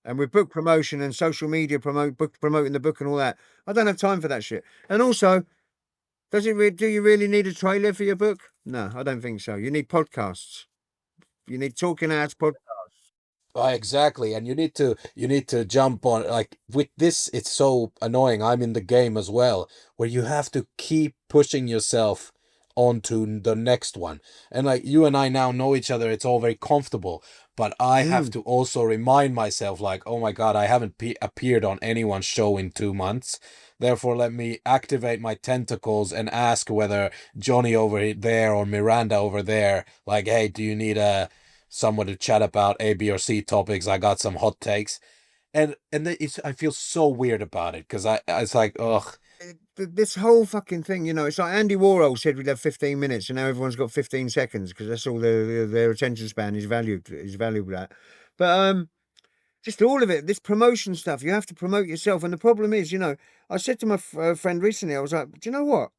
And with book promotion and social media promoting the book and all that, I don't have time for that shit. And also, do you really need a trailer for your book? No, I don't think so. You need podcasts. You need talking ads podcasts. Exactly, and you need to jump on, like, with this. It's so annoying. I'm in the game as well, where you have to keep pushing yourself onto the next one. And like you and I now know each other, it's all very comfortable. but I have to also remind myself, like, oh my God, I haven't appeared on anyone's show in 2 months. Therefore, let me activate my tentacles and ask whether Johnny over there or Miranda over there, like, hey, do you need someone to chat about A, B, or C topics? I got some hot takes. And I feel so weird about it because it's like, ugh. This whole fucking thing, you know, it's like Andy Warhol said we'd have 15 minutes, and now everyone's got 15 seconds because that's all their attention span is valuable at. But just all of it, this promotion stuff, you have to promote yourself. And the problem is, you know, I said to my friend recently, I was like, do you know what?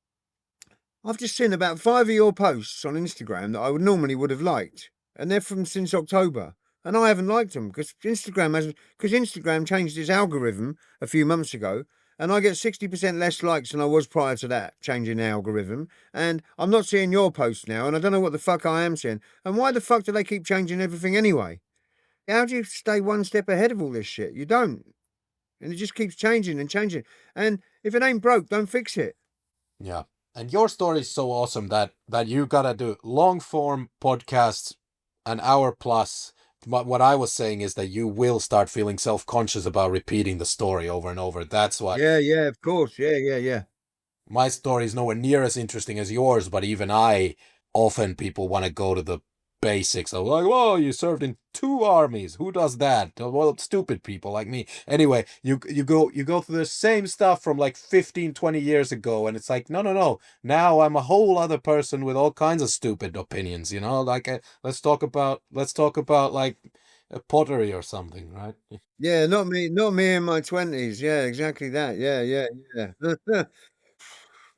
I've just seen about 5 of your posts on Instagram that I would have liked, and they're from since October, and I haven't liked them because Instagram changed its algorithm a few months ago, and I get 60% less likes than I was prior to that changing the algorithm. And I'm not seeing your posts now, and I don't know what the fuck I am seeing. And why the fuck do they keep changing everything anyway? How do you stay one step ahead of all this shit? You don't. And it just keeps changing and changing. And if it ain't broke, don't fix it. Yeah. And your story is so awesome that you gotta do long form podcasts, an hour plus. But what I was saying is that you will start feeling self-conscious about repeating the story over and over. That's what. Yeah, of course. Yeah. My story is nowhere near as interesting as yours, but even often people want to go to the basics of like, oh, you served in 2 armies. Who does that? Well, stupid people like me. Anyway, you go through the same stuff from like 15, 20 years ago, and it's like, no. Now I'm a whole other person with all kinds of stupid opinions, you know? Like, let's talk about like pottery or something, right? Yeah, not me in my 20s. Yeah, exactly that. Yeah.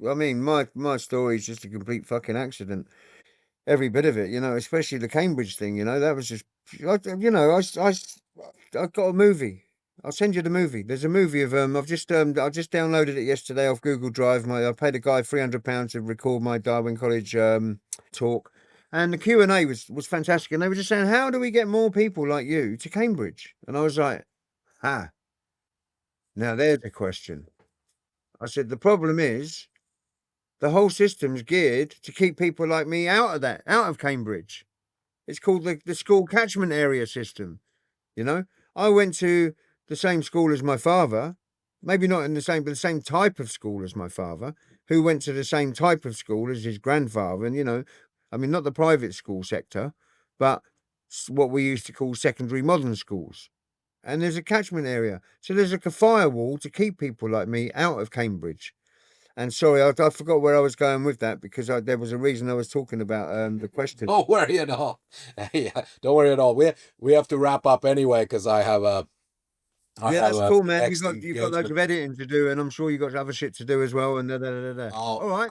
I mean, my story is just a complete fucking accident. Every bit of it, you know, especially the Cambridge thing, you know, that was just, I got a movie. I'll send you the movie. There's a movie of I just downloaded it yesterday off Google Drive. I paid a guy £300 to record my Darwin College talk, and the Q&A was fantastic. And they were just saying, how do we get more people like you to Cambridge? And I was like, now there's a question. I said, the problem is the whole system's geared to keep people like me out of Cambridge. It's called the school catchment area system. You know, I went to the same school as my father, maybe not in the same, but the same type of school as my father, who went to the same type of school as his grandfather. And, you know, I mean, not the private school sector, but what we used to call secondary modern schools. And there's a catchment area. So there's like a firewall to keep people like me out of Cambridge. And sorry, I forgot where I was going with that because there was a reason I was talking about the question. Don't worry at all. Yeah, don't worry at all. We have to wrap up anyway because I have a. That's cool, man. You've got loads of editing to do, and I'm sure you got other shit to do as well. And Oh, all right.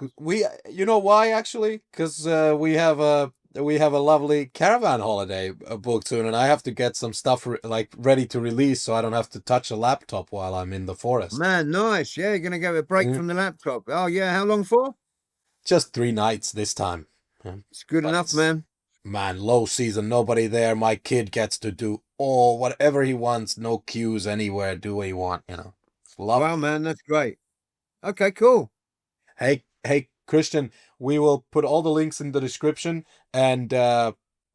You know why actually? Because we have a lovely caravan holiday booked soon, and I have to get some stuff ready to release, so I don't have to touch a laptop while I'm in the forest. Man, nice. Yeah, you're gonna get a break from the laptop. Oh yeah, how long for? Just 3 nights this time. It's good enough, man. Man, low season, nobody there. My kid gets to do whatever he wants. No queues anywhere. Do what you want, you know. Wow, man, that's great. Okay, cool. Hey, Christian, we will put all the links in the description, and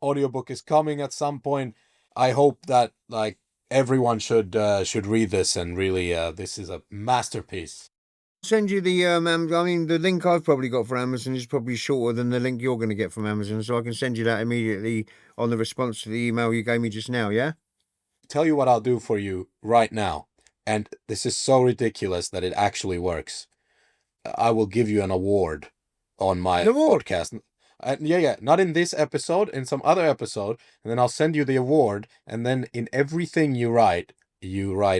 audiobook is coming at some point. I hope that like everyone should read this, and really this is a masterpiece. Send you the the link I've probably got for Amazon is probably shorter than the link you're going to get from Amazon, so I can send you that immediately on the response to the email you gave me just now. Yeah. Tell you what I'll do for you right now, and this is so ridiculous that it actually works. I will give you an award on my podcast. Yeah, not in this episode, in some other episode, and then I'll send you the award, and then in everything you write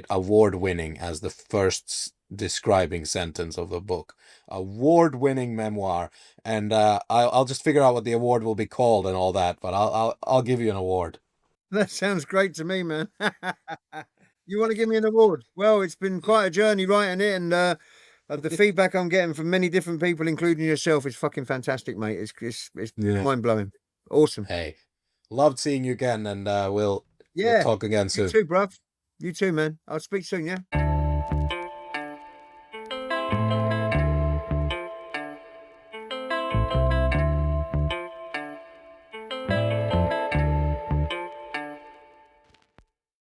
award-winning as the first describing sentence of the book. Award-winning memoir, and I'll just figure out what the award will be called and all that, but I'll give you an award. That sounds great to me, man. You want to give me an award? Well, it's been quite a journey writing it, and the feedback I'm getting from many different people, including yourself, is fucking fantastic, mate. It's mind-blowing. Awesome. Hey, loved seeing you again, and we'll talk again soon. You too, bruv. You too, man. I'll speak soon, yeah?